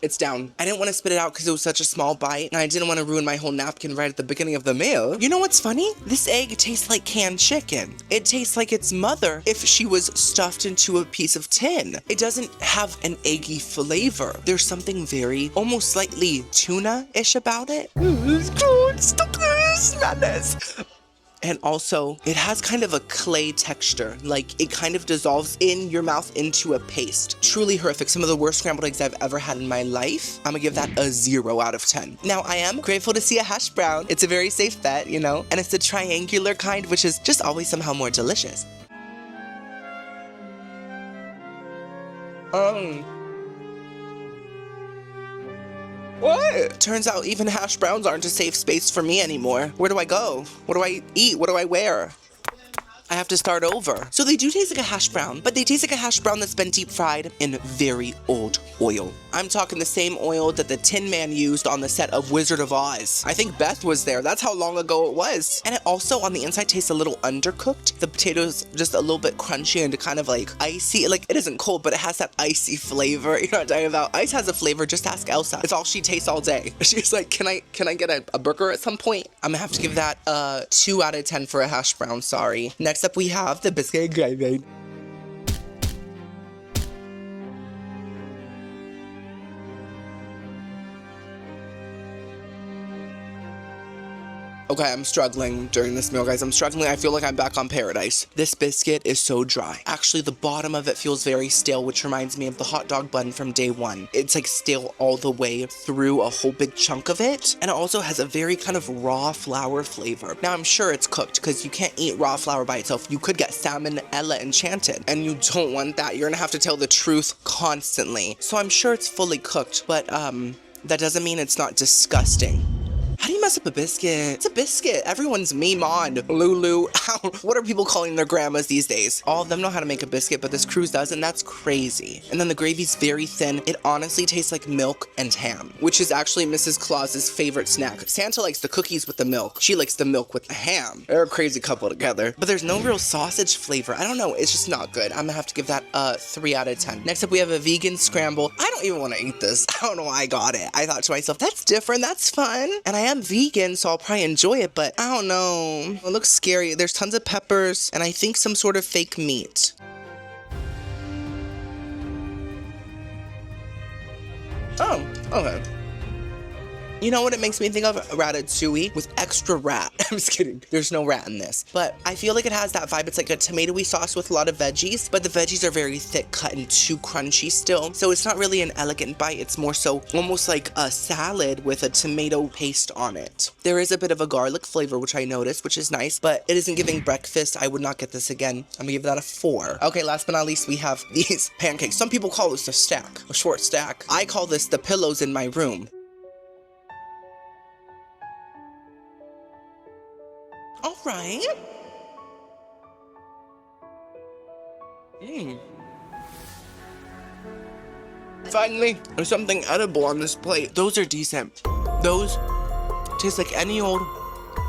A: It's down. I didn't want to spit it out because it was such a small bite, and I didn't want to ruin my whole napkin right at the beginning of the meal. You know what's funny? This egg tastes like canned chicken. It tastes like its mother if she was stuffed into a piece of tin. It doesn't have an eggy flavor. There's something very, almost slightly tuna-ish about it. It's good. Stop this madness. And also, it has kind of a clay texture. Like, it kind of dissolves in your mouth into a paste. Truly horrific. Some of the worst scrambled eggs I've ever had in my life. I'm gonna give that a 0 out of 10. Now, I am grateful to see a hash brown. It's a very safe bet, you know? And it's the triangular kind, which is just always somehow more delicious. What? Turns out even hash browns aren't a safe space for me anymore. Where do I go? What do I eat? What do I wear? I have to start over. So they do taste like a hash brown, but they taste like a hash brown that's been deep fried in very old oil. I'm talking the same oil that the Tin Man used on the set of Wizard of Oz. I think Beth was there. That's how long ago it was. And it also on the inside tastes a little undercooked. The potatoes just a little bit crunchy and kind of like icy. Like it isn't cold, but it has that icy flavor. You know what I'm talking about? Ice has a flavor. Just ask Elsa. It's all she tastes all day. She's like, can I get a burger at some point? I'm gonna have to give that a 2 out of 10 for a hash brown. Sorry. Next up we have the biscuit gravy. Okay, I'm struggling during this meal, guys. I'm struggling. I feel like I'm back on paradise. This biscuit is so dry. Actually, the bottom of it feels very stale, which reminds me of the hot dog bun from day one. It's like stale all the way through a whole big chunk of it. And it also has a very kind of raw flour flavor. Now, I'm sure it's cooked because you can't eat raw flour by itself. You could get salmonella enchanted, and you don't want that. You're gonna have to tell the truth constantly. So I'm sure it's fully cooked, but that doesn't mean it's not disgusting. How do you mess up a biscuit? It's a biscuit. Everyone's meme on. Lulu. What are people calling their grandmas these days? All of them know how to make a biscuit, but this cruise doesn't. That's crazy. And then the gravy's very thin. It honestly tastes like milk and ham, which is actually Mrs. Claus's favorite snack. Santa likes the cookies with the milk. She likes the milk with the ham. They're a crazy couple together. But there's no real sausage flavor. I don't know. It's just not good. I'm gonna have to give that a 3 out of 10. Next up, we have a vegan scramble. I don't even want to eat this. I don't know why I got it. I thought to myself, that's different. That's fun. And I am vegan, so I'll probably enjoy it, but I don't know. It looks scary. There's tons of peppers and I think some sort of fake meat. Oh, okay. You know what it makes me think of? Ratatouille with extra rat. I'm just kidding. There's no rat in this. But I feel like it has that vibe. It's like a tomatoey sauce with a lot of veggies, but the veggies are very thick cut and too crunchy still. So it's not really an elegant bite. It's more so almost like a salad with a tomato paste on it. There is a bit of a garlic flavor, which I noticed, which is nice, but it isn't giving breakfast. I would not get this again. I'm gonna give that a 4. Okay, last but not least, we have these pancakes. Some people call this a stack, a short stack. I call this the pillows in my room. All right. Finally, there's something edible on this plate. Those are decent. Those taste like any old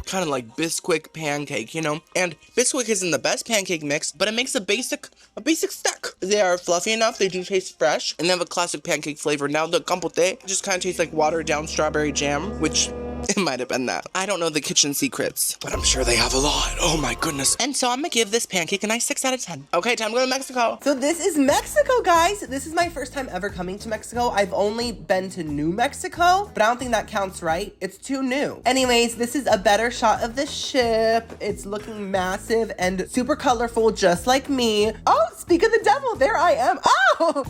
A: kind of like Bisquick pancake, you know? And Bisquick isn't the best pancake mix, but it makes a basic stack. They are fluffy enough, they do taste fresh, and they have a classic pancake flavor. Now the compote just kind of tastes like watered down strawberry jam, which it might have been that. I don't know the kitchen secrets, but I'm sure they have a lot. Oh my goodness. And so I'm gonna give this pancake a nice 6 out of 10. Okay, time to go to Mexico.
E: So this is Mexico, guys. This is my first time ever coming to Mexico. I've only been to New Mexico, but I don't think that counts, right? It's too new. Anyways, this is a better shot of the ship. It's looking massive and super colorful, just like me. Oh, speak of the devil, there I am. Oh!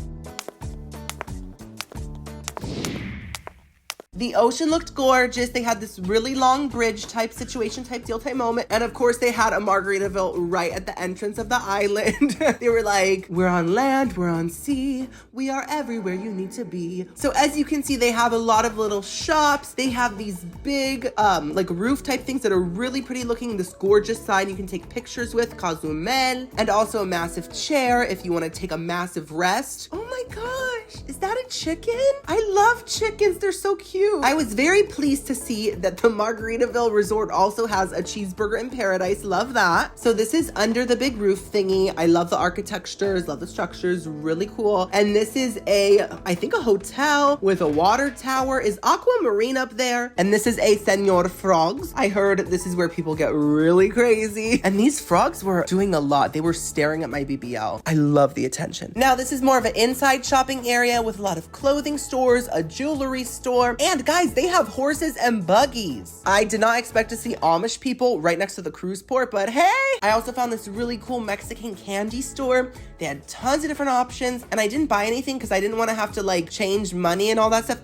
E: The ocean looked gorgeous. They had this really long bridge type situation, type deal, type moment. And of course they had a Margaritaville right at the entrance of the island. They were like, we're on land, we're on sea, we are everywhere you need to be. So as you can see, they have a lot of little shops. They have these big like roof type things that are really pretty looking. This gorgeous sign you can take pictures with, Cozumel, and also a massive chair if you want to take a massive rest. Oh my gosh, is that a chicken? I love chickens, they're so cute. I was very pleased to see that the Margaritaville Resort also has a cheeseburger in paradise. Love that. So this is under the big roof thingy. I love the architectures, love the structures, really cool. And this is I think a hotel with a water tower. Is Aquamarine up there? And this is a Senor Frogs. I heard this is where people get really crazy. And these frogs were doing a lot. They were staring at my BBL. I love the attention. Now this is more of an inside shopping area with a lot of clothing stores, a jewelry store, and guys, they have horses and buggies. I did not expect to see Amish people right next to the cruise port, but hey! I also found this really cool Mexican candy store. They had tons of different options, and I didn't buy anything because I didn't want to have to like change money and all that stuff.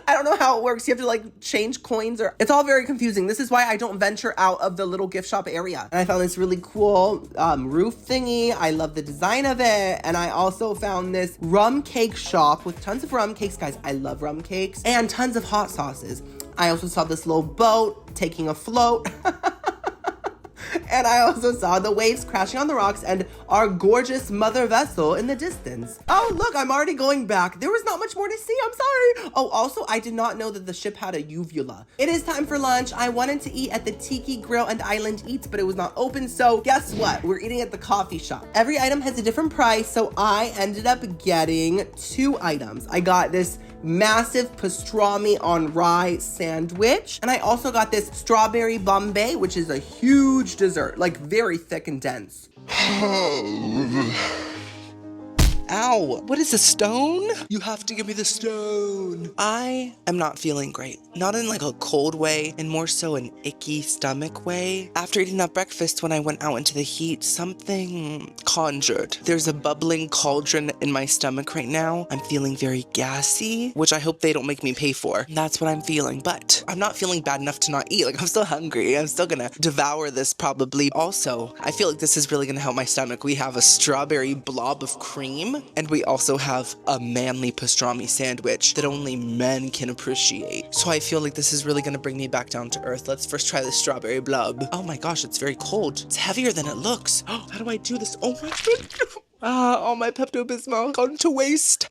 E: I don't know how it works. You have to like change coins, or it's all very confusing. This is why I don't venture out of the little gift shop area. And I found this really cool roof thingy. I love the design of it. And I also found this rum cake shop with tons of rum cakes. Guys, I love rum cakes, and tons of hot sauces. I also saw this little boat taking a float. And I also saw the waves crashing on the rocks and our gorgeous mother vessel in the distance. Oh, look, I'm already going back. There was not much more to see. I'm sorry. Oh, also, I did not know that the ship had a uvula. It is time for lunch. I wanted to eat at the Tiki Grill and Island Eats, but it was not open. So guess what? We're eating at the coffee shop. Every item has a different price. So I ended up getting 2 items. I got this massive pastrami on rye sandwich. And I also got this strawberry Bombay, which is a huge dessert, like very thick and dense. Ow, what is a stone? You have to give me the stone. I am not feeling great. Not in like a cold way, and more so an icky stomach way. After eating that breakfast, when I went out into the heat, something conjured. There's a bubbling cauldron in my stomach right now. I'm feeling very gassy, which I hope they don't make me pay for. That's what I'm feeling, but I'm not feeling bad enough to not eat. Like, I'm still hungry. I'm still gonna devour this probably. Also, I feel like this is really gonna help my stomach. We have a strawberry blob of cream, and we also have a manly pastrami sandwich that only men can appreciate. So I feel like this is really gonna bring me back down to earth. Let's first try the strawberry blob. Oh my gosh, it's very cold. It's heavier than it looks. How do I do this? Oh my goodness. All my Pepto-Bismol gone to waste.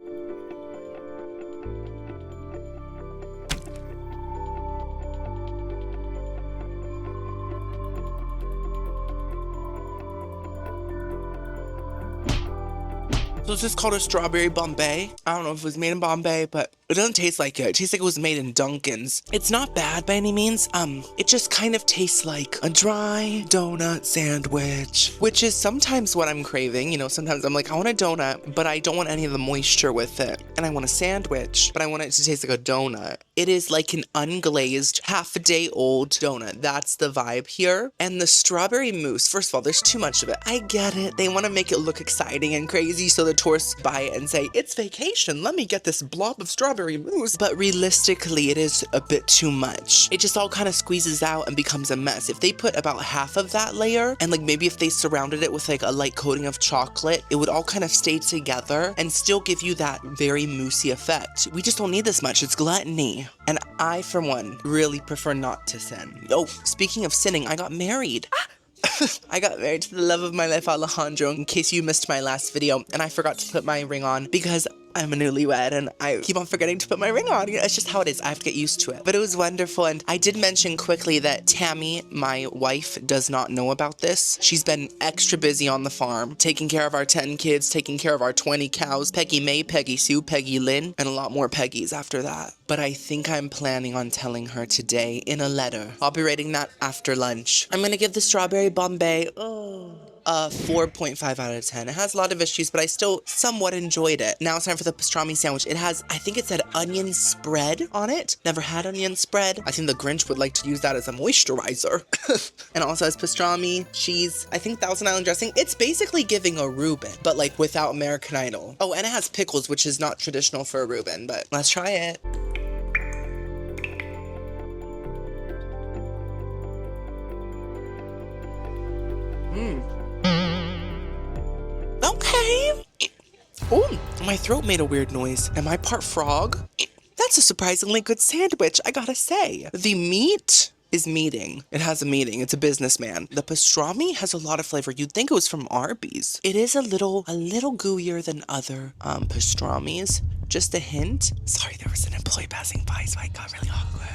E: So it's just called a strawberry Bombay. I don't know if it was made in Bombay, but it doesn't taste like it. It tastes like it was made in Dunkin's. It's not bad by any means. It just kind of tastes like a dry donut sandwich, which is sometimes what I'm craving. You know, sometimes I'm like, I want a donut, but I don't want any of the moisture with it. And I want a sandwich, but I want it to taste like a donut. It is like an unglazed, half-a-day-old donut. That's the vibe here. And the strawberry mousse, first of all, there's too much of it. I get it. They want to make it look exciting and crazy, so the tourists buy it and say, it's vacation, let me get this blob of strawberry mousse. But realistically, it is a bit too much. It just all kind of squeezes out and becomes a mess. If they put about half of that layer, and like maybe if they surrounded it with like a light coating of chocolate, it would all kind of stay together and still give you that very moussey effect. We just don't need this much. It's gluttony. And I, for one, really prefer not to sin. Oh, speaking of sinning, I got married. I got married to the love of my life, Alejandro, in case you missed my last video, and I forgot to put my ring on because I'm a newlywed and I keep on forgetting to put my ring on. You know, it's just how it is. I have to get used to it. But it was wonderful, and I did mention quickly that Tammy, my wife, does not know about this. She's been extra busy on the farm, taking care of our 10 kids, taking care of our 20 cows, Peggy May, Peggy Sue, Peggy Lynn, and a lot more Peggies after that. But I think I'm planning on telling her today in a letter. I'll be writing that after lunch. I'm gonna give the strawberry Bombay, a 4.5 out of 10. It has a lot of issues, but I still somewhat enjoyed it. Now it's time for the pastrami sandwich. It has, I think it said onion spread on it. Never had onion spread. I think the Grinch would like to use that as a moisturizer. And also has pastrami, cheese, I think Thousand Island dressing. It's basically giving a Reuben, but like without American Idol. Oh, and it has pickles, which is not traditional for a Reuben, but let's try it.
A: Okay. Oh, my throat made a weird noise. Am I part frog? That's a surprisingly good sandwich, I gotta say. The meat is meating. It has a meaning. It's a businessman. The pastrami has a lot of flavor. You'd think it was from Arby's. It is a little gooier than other pastramis. Just a hint. Sorry, there was an employee passing by, so I got really awkward.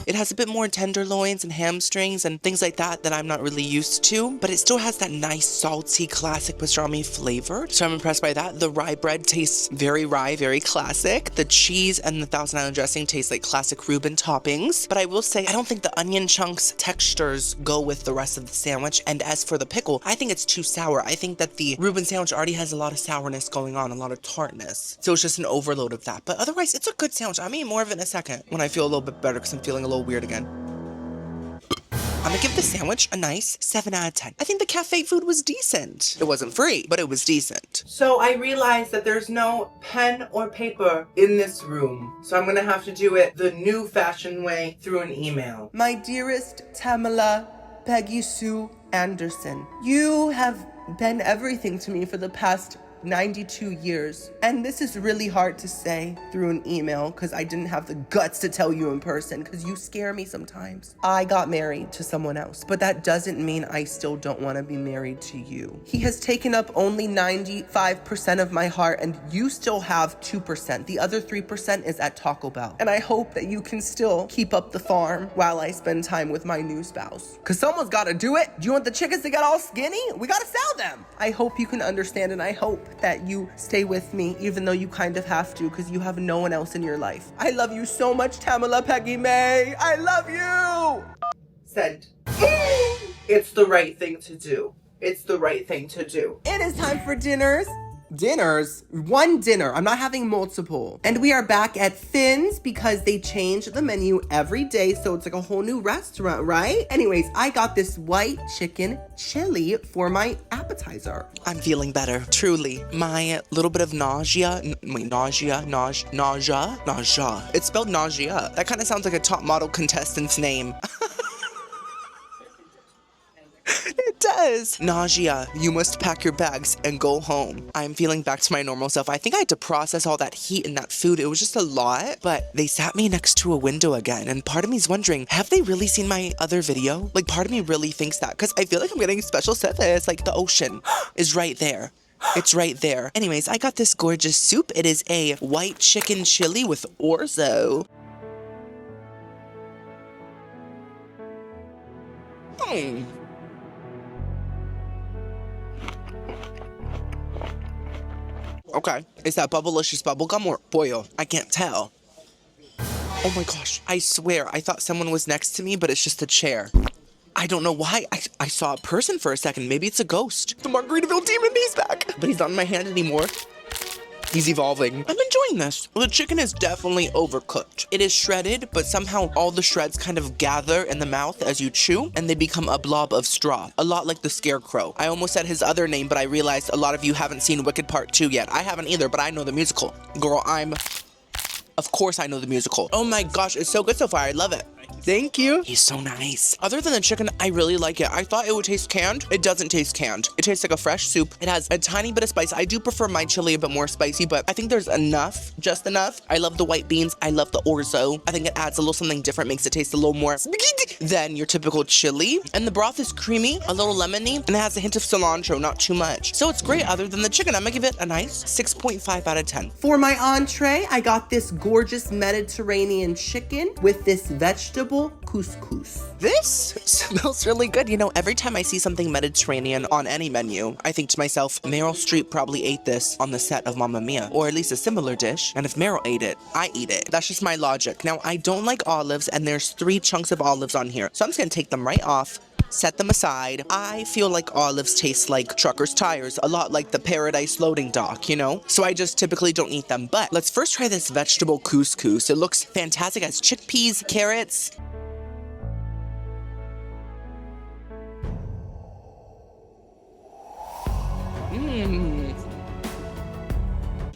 A: It has a bit more tenderloins and hamstrings and things like that I'm not really used to, but it still has that nice salty classic pastrami flavor. So I'm impressed by that. The rye bread tastes very rye, very classic. The cheese and the Thousand Island dressing taste like classic Reuben toppings. But I will say, I don't think the onion chunks textures go with the rest of the sandwich. And as for the pickle, I think it's too sour. I think that the Reuben sandwich already has a lot of sourness going on, a lot of tartness. So it's just an overload of that. But otherwise, it's a good sandwich. I'll eat more of it in a second when I feel a little bit better because I'm feeling a little weird again. I'm gonna give the sandwich a nice 7 out of 10. I think the cafe food was decent. It wasn't free, but it was decent.
C: So I realized that there's no pen or paper in this room. So I'm gonna have to do it the new fashioned way through an email.
E: My dearest Tamala Peggy Sue Anderson, you have been everything to me for the past 92 years. And this is really hard to say through an email because I didn't have the guts to tell you in person because you scare me sometimes. I got married to someone else, but that doesn't mean I still don't want to be married to you. He has taken up only 95% of my heart and you still have 2%. The other 3% is at Taco Bell. And I hope that you can still keep up the farm while I spend time with my new spouse. Because someone's got to do it. Do you want the chickens to get all skinny? We got to sell them. I hope you can understand, and I hope that you stay with me, even though you kind of have to, because you have no one else in your life. I love you so much, Tamala Peggy May. I love you.
C: Send. It's the right thing to do. It's the right thing to do.
E: It is time for dinners. Dinners? One dinner. I'm not having multiple. And we are back at Finn's because they change the menu every day, so it's like a whole new restaurant, right? Anyways, I got this white chicken chili for my appetizer.
A: I'm feeling better, truly. My little bit of nausea. Nausea. It's spelled nausea. That kind of sounds like a top model contestant's name. It does. Nausea. You must pack your bags and go home. I'm feeling back to my normal self. I think I had to process all that heat and that food. It was just a lot, but they sat me next to a window again. And part of me is wondering, have they really seen my other video? Like, part of me really thinks that because I feel like I'm getting special service. Like, the ocean is right there. It's right there. Anyways, I got this gorgeous soup. It is a white chicken chili with orzo. Okay, is that Bubblicious bubblegum or boil? I can't tell. Oh my gosh, I swear, I thought someone was next to me, but it's just a chair. I don't know why. I saw a person for a second. Maybe it's a ghost. The Margaritaville demon, he's back. But he's not in my hand anymore. He's evolving. I'm enjoying this. The chicken is definitely overcooked. It is shredded, but somehow all the shreds kind of gather in the mouth as you chew, and they become a blob of straw. A lot like the Scarecrow. I almost said his other name, but I realized a lot of you haven't seen Wicked Part 2 yet. I haven't either, but I know the musical. Girl, of course I know the musical. Oh my gosh, it's so good so far. I love it. Thank you. He's so nice. Other than the chicken, I really like it. I thought it would taste canned. It doesn't taste canned. It tastes like a fresh soup. It has a tiny bit of spice. I do prefer my chili a bit more spicy, but I think there's enough, just enough. I love the white beans. I love the orzo. I think it adds a little something different, makes it taste a little more than your typical chili. And the broth is creamy, a little lemony, and it has a hint of cilantro, not too much. So it's great other than the chicken. I'm gonna give it a nice 6.5 out of 10.
E: For my entree, I got this gorgeous Mediterranean chicken with this vegetable couscous.
A: This smells really good. You know, every time I see something Mediterranean on any menu, I think to myself, Meryl Streep probably ate this on the set of Mamma Mia, or at least a similar dish. And if Meryl ate it, I eat it. That's just my logic. Now, I don't like olives, and there's 3 chunks of olives on here. So I'm just gonna take them right off, set them aside. I feel like olives taste like trucker's tires, a lot like the Paradise loading dock, you know? So I just typically don't eat them. But let's first try this vegetable couscous. It looks fantastic. It has chickpeas, carrots.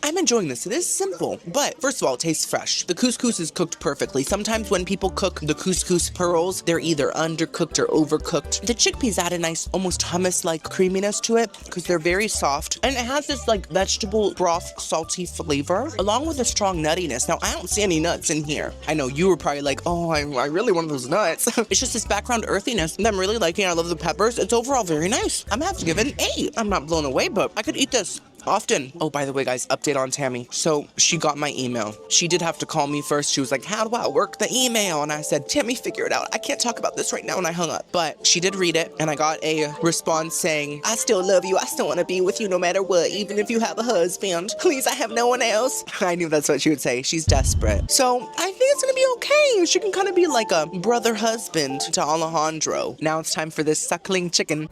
A: I'm enjoying this. It is simple, but first of all, it tastes fresh. The couscous is cooked perfectly. Sometimes when people cook the couscous pearls, they're either undercooked or overcooked. The chickpeas add a nice, almost hummus-like creaminess to it because they're very soft. And it has this like vegetable broth salty flavor along with a strong nuttiness. Now, I don't see any nuts in here. I know you were probably like, oh, I really want those nuts. It's just this background earthiness that I'm really liking. I love the peppers. It's overall very nice. I'm gonna have to give it an 8. I'm not blown away, but I could eat this often. Oh, by the way, guys, update on Tammy. So she got my email. She did have to call me first. She was like, how do I work the email? And I said, Tammy, figure it out. I can't talk about this right now. And I hung up. But she did read it. And I got a response saying, I still love you. I still want to be with you no matter what, even if you have a husband. Please, I have no one else. I knew that's what she would say. She's desperate. So I think it's going to be okay. She can kind of be like a brother husband to Alejandro. Now it's time for this suckling chicken.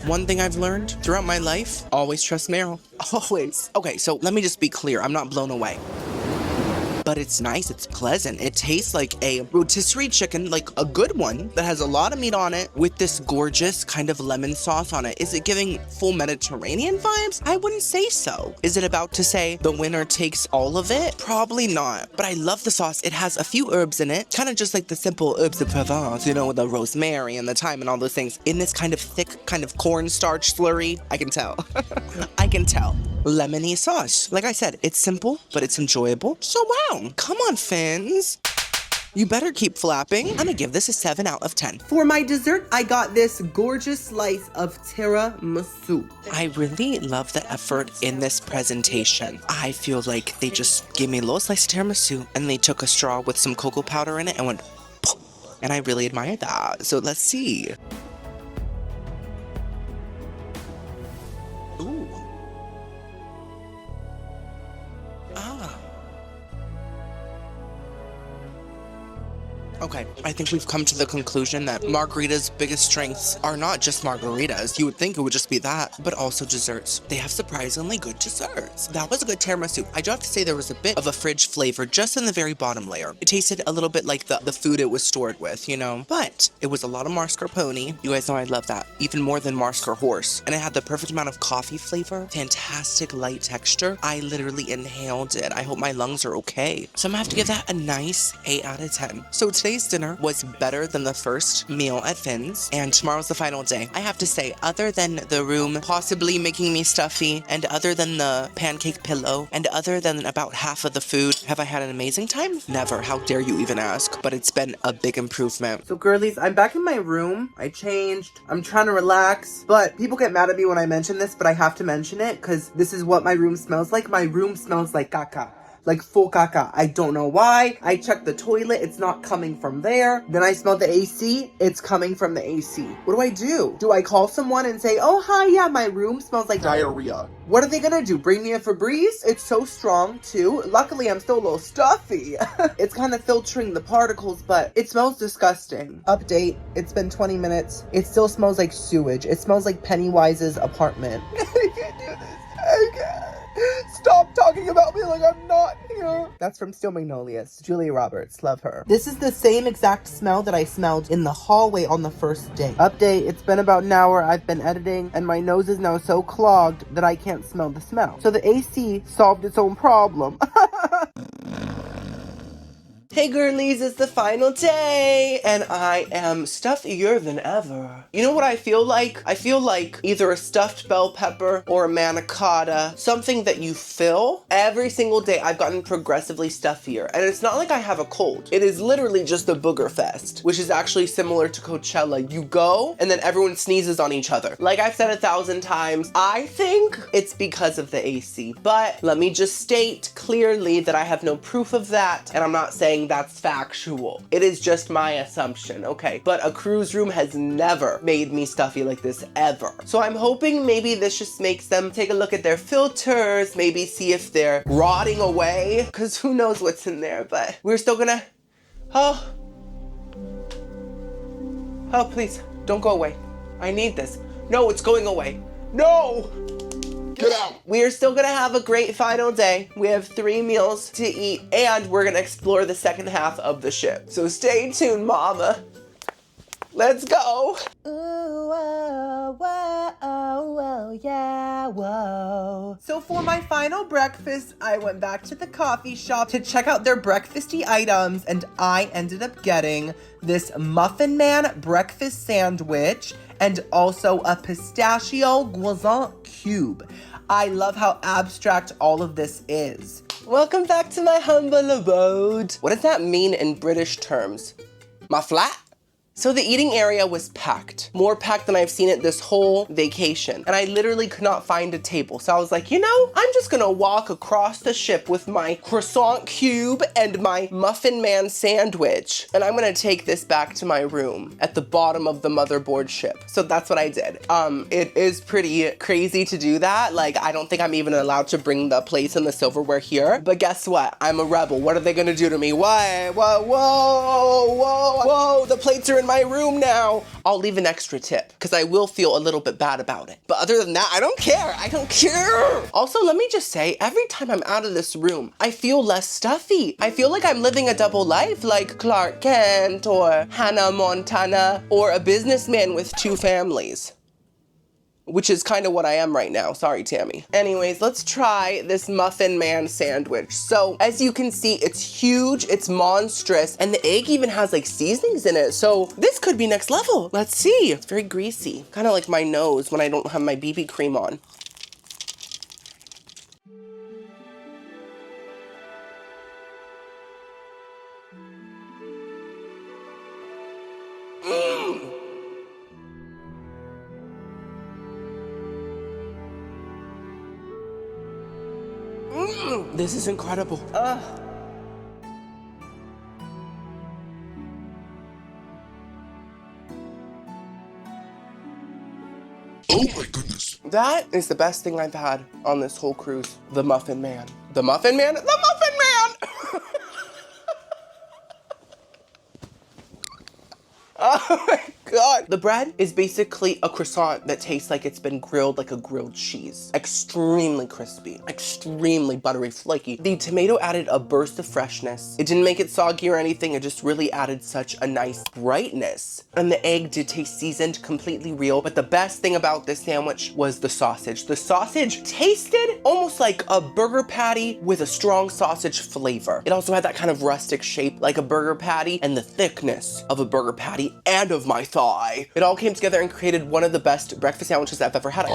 A: One thing I've learned throughout my life, always trust Meryl. Always. Okay, so let me just be clear. I'm not blown away. But it's nice, it's pleasant. It tastes like a rotisserie chicken, like a good one that has a lot of meat on it with this gorgeous kind of lemon sauce on it. Is it giving full Mediterranean vibes? I wouldn't say so. Is it about to say the winner takes all of it? Probably not. But I love the sauce. It has a few herbs in it, kind of just like the simple herbs de Provence, you know, with the rosemary and the thyme and all those things in this kind of thick, kind of cornstarch slurry. I can tell. I can tell. Lemony sauce. Like I said, it's simple, but it's enjoyable. So wow, come on, Fins. You better keep flapping. I'm gonna give this a 7 out of 10.
E: For my dessert, I got this gorgeous slice of tiramisu.
A: I really love the effort in this presentation. I feel like they just gave me a little slice of tiramisu and they took a straw with some cocoa powder in it and went poof, and I really admire that. So let's see. Ooh. Okay, I think we've come to the conclusion that Margarita's biggest strengths are not just margaritas. You would think it would just be that, but also desserts. They have surprisingly good desserts. That was a good tiramisu. I do have to say there was a bit of a fridge flavor just in the very bottom layer. It tasted a little bit like the food it was stored with, you know? But it was a lot of mascarpone. You guys know I love that. Even more than mascarhorse. And it had the perfect amount of coffee flavor. Fantastic light texture. I literally inhaled it. I hope my lungs are okay. So I'm gonna have to give that a nice 8 out of 10. So today's dinner was better than the first meal at Finn's, and tomorrow's the final day. I have to say, other than the room possibly making me stuffy, and other than the pancake pillow, and other than about half of the food, have I had an amazing time? Never. How dare you even ask? But it's been a big improvement.
E: So girlies, I'm back in my room. I changed. I'm trying to relax, but people get mad at me when I mention this, but I have to mention it because this is what my room smells like. My room smells like caca. Like full caca. I don't know why. I checked the toilet. It's not coming from there. Then I smelled the AC. It's coming from the AC. What do I do? Do I call someone and say, oh, hi, yeah, my room smells like diarrhea? What are they gonna do? Bring me a Febreze? It's so strong too. Luckily, I'm still a little stuffy. It's kind of filtering the particles, but it smells disgusting. Update. It's been 20 minutes. It still smells like sewage. It smells like Pennywise's apartment. I can't do this. I can't. Stop talking about me like I'm not here. That's from Steel Magnolias. Julia Roberts. Love her. This is the same exact smell that I smelled in the hallway on the first day. Update. It's been about an hour. I've been editing and my nose is now so clogged that I can't smell the smell. So the AC solved its own problem. Hey girlies, it's the final day, and I am stuffier than ever. You know what I feel like? I feel like either a stuffed bell pepper or a manicotti, something that you fill. Every single day I've gotten progressively stuffier, and it's not like I have a cold. It is literally just a booger fest, which is actually similar to Coachella. You go, and then everyone sneezes on each other. Like I've said 1,000 times, I think it's because of the AC, but let me just state clearly that I have no proof of that, and I'm not saying that's factual. It is just my assumption, okay? But a cruise room has never made me stuffy like this, ever. So I'm hoping maybe this just makes them take a look at their filters, maybe see if they're rotting away, because who knows what's in there, but we're still gonna... Oh, please, don't go away. I need this. No, it's going away. No!
B: Get out.
E: We are still gonna have a great final day. We have 3 meals to eat, and we're gonna explore the second half of the ship. So stay tuned, mama. Let's go. Ooh, whoa, whoa, whoa, yeah, whoa. So for my final breakfast, I went back to the coffee shop to check out their breakfasty items, and I ended up getting this Muffin Man breakfast sandwich and also a pistachio croissant cube. I love how abstract all of this is. Welcome back to my humble abode. What does that mean in British terms? My flat? So the eating area was packed, more packed than I've seen it this whole vacation. And I literally could not find a table. So I was like, you know, I'm just gonna walk across the ship with my croissant cube and my Muffin Man sandwich. And I'm gonna take this back to my room at the bottom of the motherboard ship. So that's what I did. It is pretty crazy to do that. Like, I don't think I'm even allowed to bring the plates and the silverware here. But guess what? I'm a rebel. What are they gonna do to me? What? Whoa, whoa, whoa, whoa, the plates are in my room now. I'll leave an extra tip because I will feel a little bit bad about it. But other than that, I don't care. I don't care. Also, let me just say, every time I'm out of this room, I feel less stuffy. I feel like I'm living a double life like Clark Kent or Hannah Montana or a businessman with 2 families. Which is kind of what I am right now. Sorry, Tammy. Anyways, let's try this Muffin Man sandwich. So as you can see, it's huge, it's monstrous, and the egg even has like seasonings in it. So this could be next level. Let's see. It's very greasy. Kind of like my nose when I don't have my BB cream on. This is incredible.
B: Oh my goodness.
E: That is the best thing I've had on this whole cruise. The Muffin Man. The Muffin Man? The Muffin Man! Oh my God. The bread is basically a croissant that tastes like it's been grilled like a grilled cheese. Extremely crispy, extremely buttery, flaky. The tomato added a burst of freshness. It didn't make it soggy or anything. It just really added such a nice brightness. And the egg did taste seasoned, completely real. But the best thing about this sandwich was the sausage. The sausage tasted almost like a burger patty with a strong sausage flavor. It also had that kind of rustic shape like a burger patty and the thickness of a burger patty and of my thigh. It all came together and created one of the best breakfast sandwiches I've ever had.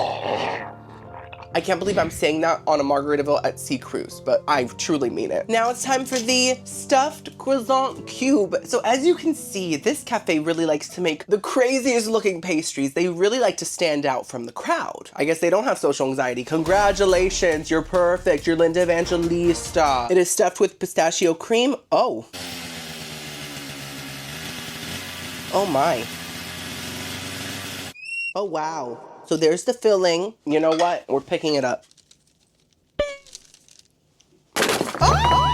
E: I can't believe I'm saying that on a Margaritaville at sea cruise, but I truly mean it. Now it's time for the stuffed croissant cube. So as you can see, this cafe really likes to make the craziest looking pastries. They really like to stand out from the crowd. I guess they don't have social anxiety. Congratulations, you're perfect. You're Linda Evangelista. It is stuffed with pistachio cream. Oh. Oh my. Oh wow. So there's the filling. You know what? We're picking it up. Oh!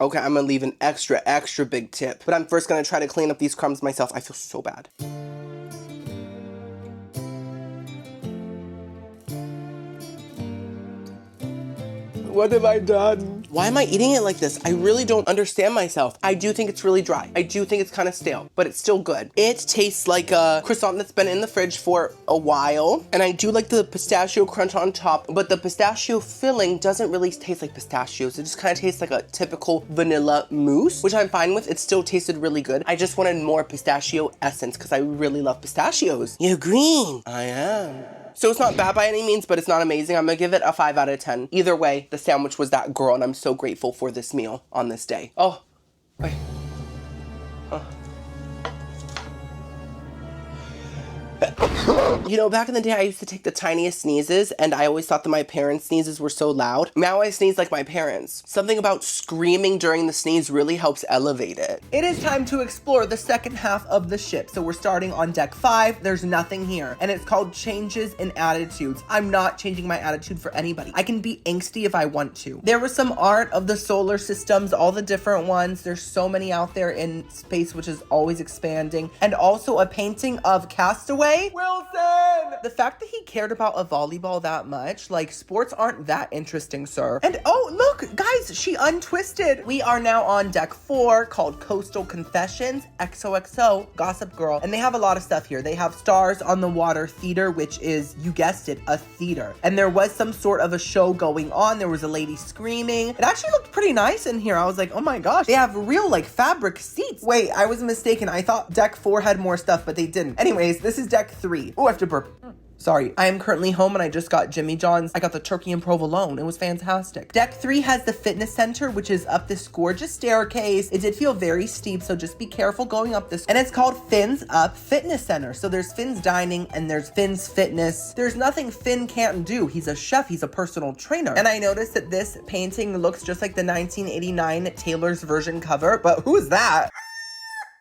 E: Okay, I'm gonna leave an extra big tip. But I'm first gonna try to clean up these crumbs myself. I feel so bad. What have I done? Why am I eating it like this? I really don't understand myself. I do think it's really dry. I do think it's kind of stale, but it's still good. It tastes like a croissant that's been in the fridge for a while. And I do like the pistachio crunch on top, but the pistachio filling doesn't really taste like pistachios. It just kind of tastes like a typical vanilla mousse, which I'm fine with. It still tasted really good. I just wanted more pistachio essence because I really love pistachios. You're green. I am. So it's not bad by any means, but it's not amazing. I'm gonna give it a 5 out of 10. Either way, the sandwich was that girl, and I'm so grateful for this meal on this day. Oh, wait. You know, back in the day, I used to take the tiniest sneezes, and I always thought that my parents' sneezes were so loud. Now I sneeze like my parents. Something about screaming during the sneeze really helps elevate it. It is time to explore the second half of the ship. So we're starting on deck 5. There's nothing here, and it's called Changes in Attitudes. I'm not changing my attitude for anybody. I can be angsty if I want to. There was some art of the solar systems, all the different ones. There's so many out there in space, which is always expanding. And also a painting of Castaway. Wilson! Jason! The fact that he cared about a volleyball that much, like, sports aren't that interesting, sir. And oh, look, guys, she untwisted. We are now on deck 4 called Coastal Confessions, XOXO, Gossip Girl. And they have a lot of stuff here. They have Stars on the Water Theater, which is, you guessed it, a theater. And there was some sort of a show going on. There was a lady screaming. It actually looked pretty nice in here. I was like, oh my gosh, they have real like fabric seats. Wait, I was mistaken. I thought deck 4 had more stuff, but they didn't. Anyways, this is deck 3. Oh, I have to burp. Sorry, I am currently home and I just got Jimmy John's. I got the turkey and provolone. It was fantastic. Deck 3 has the fitness center, which is up this gorgeous staircase. It did feel very steep, so just be careful going up this. And it's called Finn's Up Fitness Center. So there's Finn's Dining and there's Finn's Fitness. There's nothing Finn can't do. He's a chef, he's a personal trainer. And I noticed that this painting looks just like the 1989 Taylor's version cover, but who is that?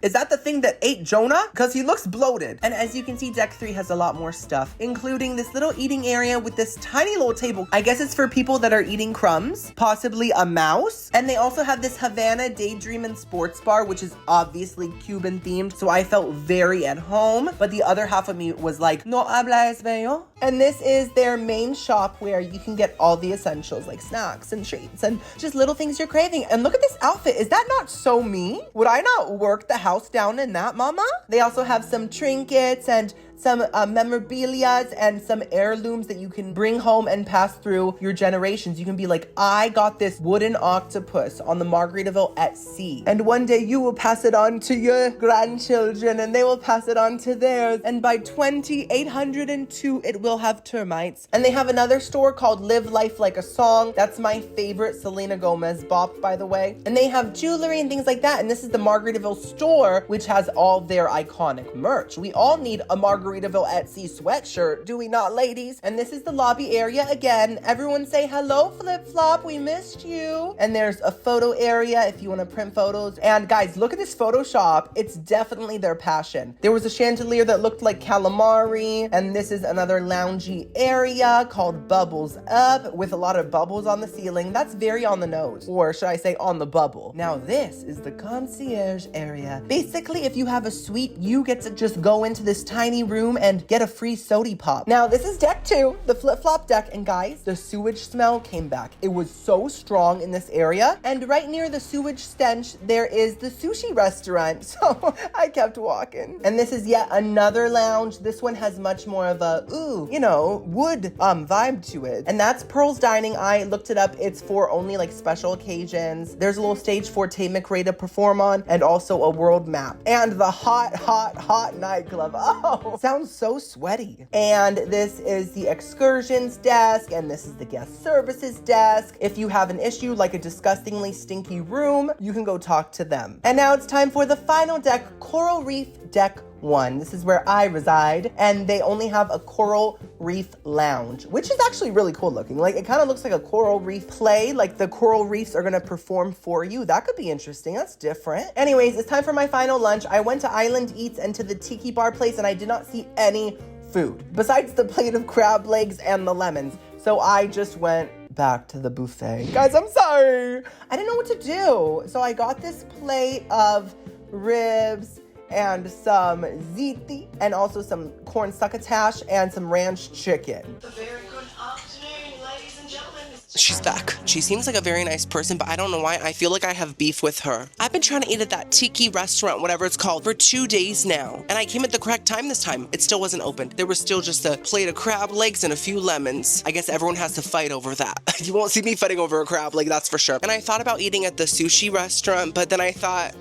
E: Is that the thing that ate Jonah? Because he looks bloated. And as you can see, deck 3 has a lot more stuff, including this little eating area with this tiny little table. I guess it's for people that are eating crumbs, possibly a mouse. And they also have this Havana Daydream and Sports Bar, which is obviously Cuban themed. So I felt very at home. But the other half of me was like, no habla español. And this is their main shop where you can get all the essentials like snacks and treats and just little things you're craving. And look at this outfit. Is that not so me? Would I not work the house down in that, mama? They also have some trinkets and some memorabilia and some heirlooms that you can bring home and pass through your generations. You can be like, I got this wooden octopus on the Margaritaville at sea. And one day you will pass it on to your grandchildren and they will pass it on to theirs. And by 2802, it will have termites. And they have another store called Live Life Like a Song. That's my favorite Selena Gomez bop, by the way. And they have jewelry and things like that. And this is the Margaritaville store, which has all their iconic merch. We all need a Margaritaville at sea sweatshirt, do we not, ladies? And this is the lobby area again. Everyone say hello, Flip Flop, we missed you. And there's a photo area if you want to print photos. And guys, look at this Photoshop. It's definitely their passion. There was a chandelier that looked like calamari, and this is another loungy area called Bubbles Up with a lot of bubbles on the ceiling. That's very on the nose, or should I say on the bubble. Now this is the concierge area. Basically, if you have a suite, you get to just go into this tiny room and get a free sody pop. Now this is deck 2, the flip-flop deck, and guys, the sewage smell came back. It was so strong in this area, and right near the sewage stench there is the sushi restaurant, so I kept walking. And this is yet another lounge. This one has much more of a wood vibe to it, and that's Pearl's Dining. I looked it up. It's for only like special occasions. There's a little stage for Tay McRae to perform on, and also a world map, and the hot nightclub. Oh, sounds so sweaty. And this is the excursions desk, and this is the guest services desk. If you have an issue like a disgustingly stinky room, you can go talk to them. And now it's time for the final deck, Coral Reef Deck 1. This is where I reside, and they only have a coral reef lounge, which is actually really cool looking. Like, it kind of looks like a coral reef play, like the coral reefs are gonna perform for you. That could be interesting. That's different. Anyways, it's time for my final lunch. I went to Island Eats and to the tiki bar place, and I did not see any food besides the plate of crab legs and the lemons. So I just went back to the buffet. Guys, I'm sorry. I didn't know what to do. So I got this plate of ribs and some ziti, and also some corn succotash and some ranch chicken.
D: A very good afternoon, ladies and gentlemen.
A: She's back. She seems like a very nice person, but I don't know why I feel like I have beef with her. I've been trying to eat at that tiki restaurant, whatever it's called, for 2 days now. And I came at the correct time this time. It still wasn't open. There was still just a plate of crab legs and a few lemons. I guess everyone has to fight over that. You won't see me fighting over a crab leg, that's for sure. And I thought about eating at the sushi restaurant, but then I thought,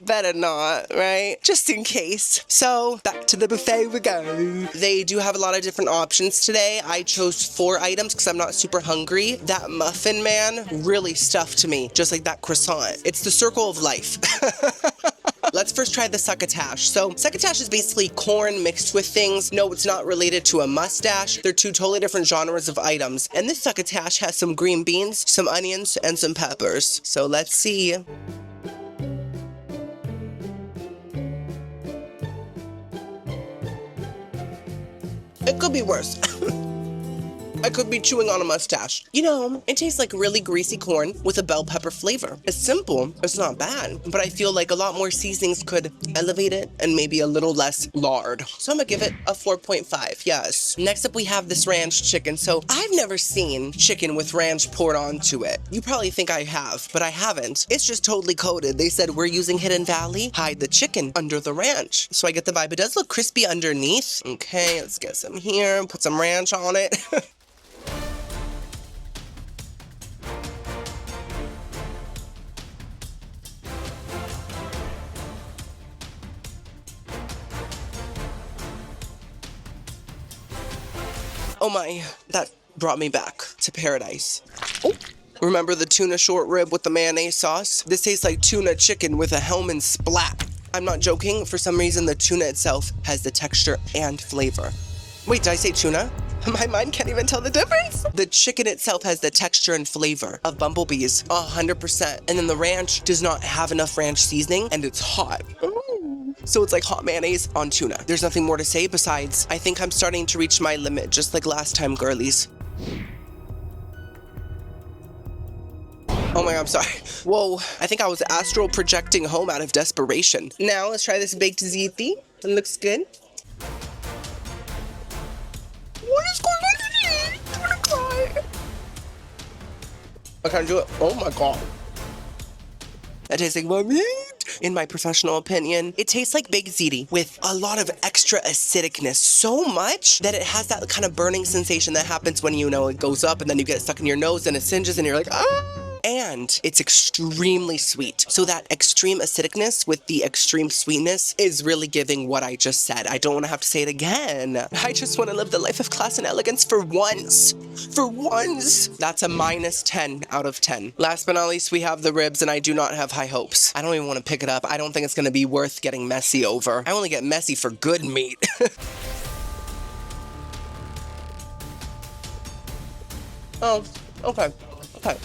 A: better not, right? Just in case. So back to the buffet we go. They do have a lot of different options today. I chose 4 items because I'm not super hungry. That muffin man really stuffed me, just like that croissant. It's the circle of life. Let's first try the succotash. So succotash is basically corn mixed with things. No, it's not related to a mustache. They're 2 totally different genres of items. And this succotash has some green beans, some onions, and some peppers. So let's see. It could be worse.
E: I could be chewing on a mustache. You know, it tastes like really greasy corn with a bell pepper flavor. It's simple, it's not bad, but I feel like a lot more seasonings could elevate it and maybe a little less lard. So I'm gonna give it a 4.5, yes. Next up we have this ranch chicken. So I've never seen chicken with ranch poured onto it. You probably think I have, but I haven't. It's just totally coated. They said we're using Hidden Valley, hide the chicken under the ranch. So I get the vibe. It does look crispy underneath. Okay, let's get some here, put some ranch on it. Oh my, that brought me back to paradise. Oh, remember the tuna short rib with the mayonnaise sauce? This tastes like tuna chicken with a Hellman splat. I'm not joking, for some reason the tuna itself has the texture and flavor. Wait, did I say tuna? My mind can't even tell the difference. The chicken itself has the texture and flavor of bumblebees, 100%. And then the ranch does not have enough ranch seasoning and it's hot. So it's like hot mayonnaise on tuna. There's nothing more to say besides, I think I'm starting to reach my limit, just like last time, girlies. Oh my God, I'm sorry. Whoa, I think I was astral projecting home out of desperation. Now let's try this baked ziti. It looks good. What is going on in here? I'm gonna cry. I can't do it. Oh my God. That tastes like my meat. In my professional opinion, it tastes like baked ziti with a lot of extra acidicness. So much that it has that kind of burning sensation that happens when, you know, it goes up and then you get it stuck in your nose and it singes and you're like, ah. And it's extremely sweet. So that extreme acidicness with the extreme sweetness is really giving what I just said. I don't want to have to say it again. I just want to live the life of class and elegance for once. For once. That's a -10 out of 10. Last but not least, we have the ribs, and I do not have high hopes. I don't even want to pick it up. I don't think it's going to be worth getting messy over. I only get messy for good meat. Oh, okay. Okay.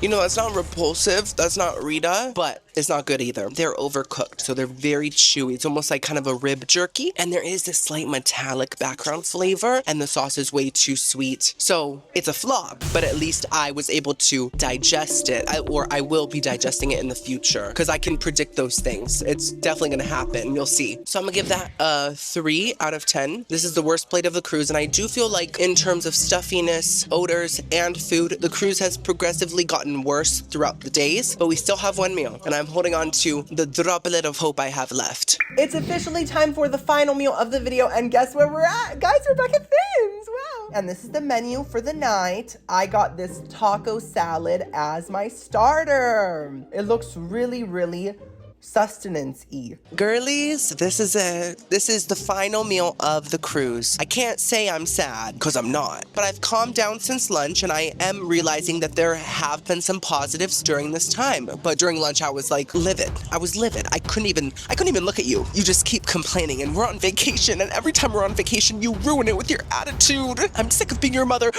E: You know, that's not repulsive, that's not Rita, but it's not good either. They're overcooked, so they're very chewy. It's almost like kind of a rib jerky, and there is this slight metallic background flavor, and the sauce is way too sweet. So it's a flop, but at least I was able to digest it, or I will be digesting it in the future, because I can predict those things. It's definitely gonna happen, you'll see. So I'm gonna give that a 3 out of 10. This is the worst plate of the cruise, and I do feel like in terms of stuffiness, odors, and food, the cruise has progressively gotten worse throughout the days, but we still have one meal, and I'm holding on to the droplet of hope I have left.
C: It's officially time for the final meal of the video, and guess where we're at? Guys, we're back at Finn's, wow.
E: And this is the menu for the night. I got this taco salad as my starter. It looks really, really sustenance-y. Girlies, this is it. This is the final meal of the cruise. I can't say I'm sad, because I'm not. But I've calmed down since lunch, and I am realizing that there have been some positives during this time. But during lunch, I was like livid. I was livid. I couldn't even look at you. You just keep complaining, and we're on vacation, and every time we're on vacation, you ruin it with your attitude. I'm sick of being your mother.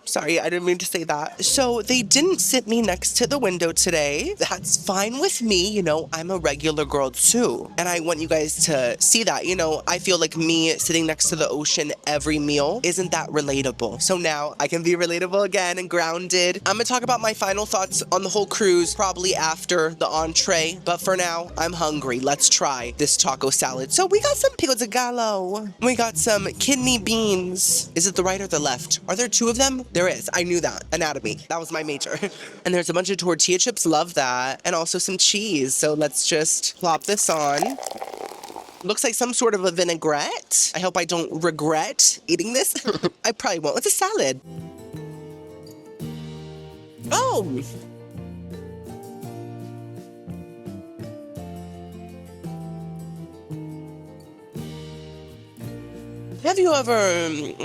E: Sorry, I didn't mean to say that. So they didn't sit me next to the window today. That's fine with me. You know, I'm a regular girl too. And I want you guys to see that. You know, I feel like me sitting next to the ocean every meal isn't that relatable. So now I can be relatable again and grounded. I'm gonna talk about my final thoughts on the whole cruise probably after the entree. But for now, I'm hungry. Let's try this taco salad. So we got some pico de gallo. We got some kidney beans. Is it the right or the left? Are there two of them? There is. I knew that. Anatomy. That was my major. And there's a bunch of tortilla chips. Love that. And also some cheese. So let's just plop this on. Looks like some sort of a vinaigrette. I hope I don't regret eating this. I probably won't. It's a salad. Oh! Have you ever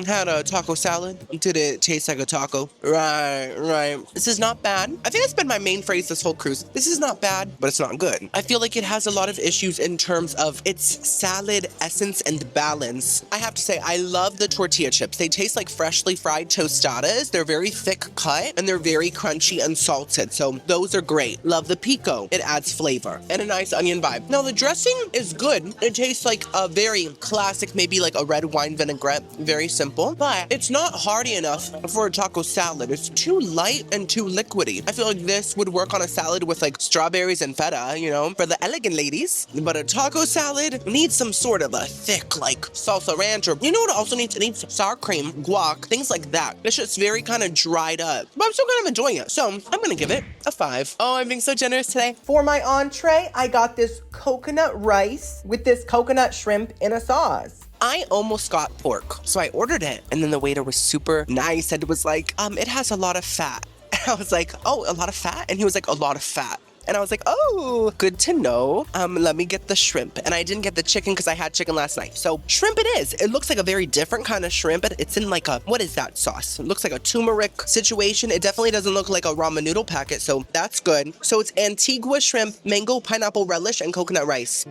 E: had a taco salad? Did it taste like a taco? Right. This is not bad. I think that's been my main phrase this whole cruise. This is not bad, but it's not good. I feel like it has a lot of issues in terms of its salad essence and balance. I have to say, I love the tortilla chips. They taste like freshly fried tostadas. They're very thick cut, and they're very crunchy and salted. So those are great. Love the pico. It adds flavor and a nice onion vibe. Now the dressing is good. It tastes like a very classic, maybe like a red wine
A: wine vinaigrette. Very simple, but it's not hearty enough for a taco salad. It's too light and too liquidy. I feel like this would work on a salad with like strawberries and feta, you know, for the elegant ladies. But a taco salad needs some sort of a thick, like salsa ranch, or you know what it also needs? It needs sour cream, guac, things like that. It's just very kind of dried up, but I'm still kind of enjoying it. So I'm gonna give it a 5. Oh, I'm being so generous today.
E: For my entree, I got this coconut rice with this coconut shrimp in a sauce.
A: I almost got pork, so I ordered it, and then the waiter was super nice and was like, it has a lot of fat. And I was like, oh, a lot of fat? And he was like, a lot of fat. And I was like, oh, good to know. Let me get the shrimp. And I didn't get the chicken because I had chicken last night. So shrimp it is. It looks like a very different kind of shrimp, but it's in like a, what is that sauce? It looks like a turmeric situation. It definitely doesn't look like a ramen noodle packet, so that's good. So it's Antigua shrimp, mango, pineapple relish, and coconut rice.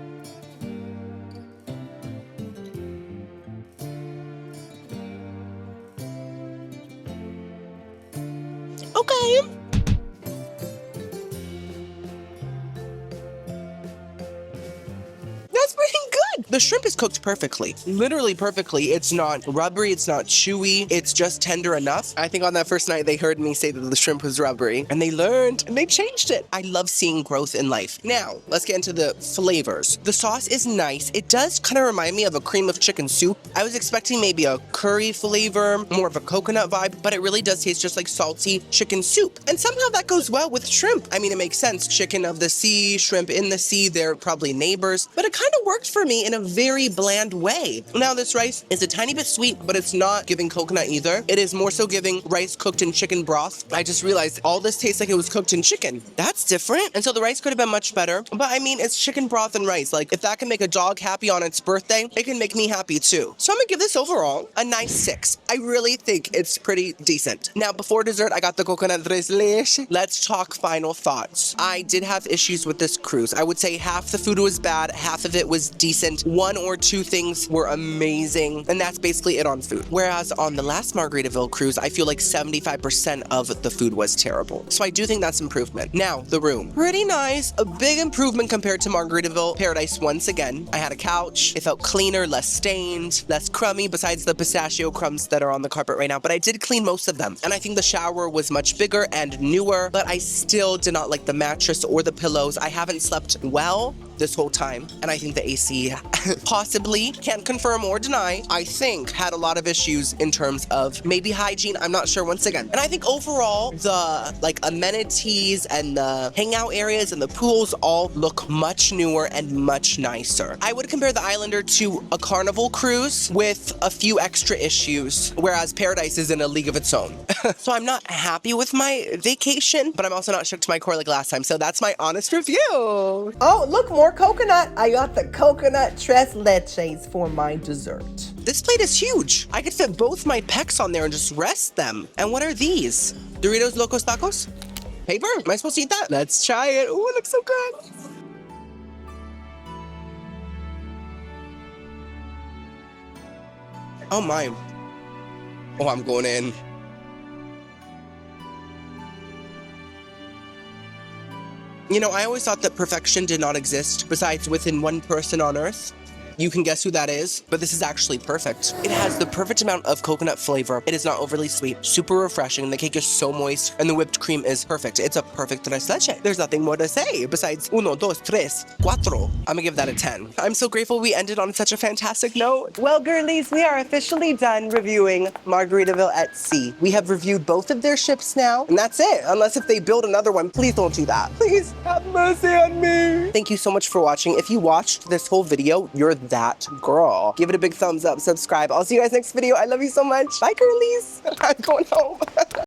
A: Okay. That's pretty good. The shrimp is cooked perfectly, literally perfectly. It's not rubbery, it's not chewy, it's just tender enough. I think on that first night they heard me say that the shrimp was rubbery and they learned and they changed it. I love seeing growth in life. Now, let's get into the flavors. The sauce is nice. It does kind of remind me of a cream of chicken soup. I was expecting maybe a curry flavor, more of a coconut vibe, but it really does taste just like salty chicken soup. And somehow that goes well with shrimp. I mean, it makes sense. Chicken of the sea, shrimp in the sea, they're probably neighbors, but it kind of worked for me in a very bland way. Now this rice is a tiny bit sweet, but it's not giving coconut either. It is more so giving rice cooked in chicken broth. I just realized all this tastes like it was cooked in chicken. That's different. And so the rice could have been much better, but I mean, it's chicken broth and rice. Like if that can make a dog happy on its birthday, it can make me happy too. So I'm gonna give this overall a nice 6. I really think it's pretty decent. Now before dessert, I got the coconut tres leche. Let's talk final thoughts. I did have issues with this cruise. I would say half the food was bad, half of it was decent. 1 or 2 things were amazing, and that's basically it on food. Whereas on the last Margaritaville cruise, I feel like 75% of the food was terrible. So I do think that's improvement. Now, the room. Pretty nice. A big improvement compared to Margaritaville Paradise once again. I had a couch. It felt cleaner, less stained, less crummy, besides the pistachio crumbs that are on the carpet right now, but I did clean most of them. And I think the shower was much bigger and newer, but I still did not like the mattress or the pillows. I haven't slept well this whole time, and I think the AC possibly, can't confirm or deny, I think had a lot of issues in terms of maybe hygiene. I'm not sure once again. And I think overall the like amenities and the hangout areas and the pools all look much newer and much nicer. I would compare the Islander to a Carnival cruise with a few extra issues, whereas Paradise is in a league of its own. So I'm not happy with my vacation, but I'm also not shook to my core like last time. So that's my honest review.
E: Oh, look, more coconut. I got the coconut tres leches for my dessert.
A: This plate is huge. I could fit both my pecs on there and just rest them. And what are these? Doritos Locos Tacos? Paper? Am I supposed to eat that? Let's try it. Oh, it looks so good. Oh my. Oh, I'm going in. You know, I always thought that perfection did not exist besides within one person on earth. You can guess who that is, but this is actually perfect. It has the perfect amount of coconut flavor. It is not overly sweet, super refreshing. The cake is so moist, and the whipped cream is perfect. It's a perfect tres leche. There's nothing more to say besides 1, 2, 3, 4. I'm gonna give that a 10. I'm so grateful we ended on such a fantastic note. Well, girlies, we are officially done reviewing Margaritaville at Sea. We have reviewed both of their ships now, and that's it. Unless if they build another one, please don't do that. Please have mercy on me. Thank you so much for watching. If you watched this whole video, you're that girl. Give it a big thumbs up, subscribe. I'll see you guys next video. I love you so much. Bye, girlies. I'm going home.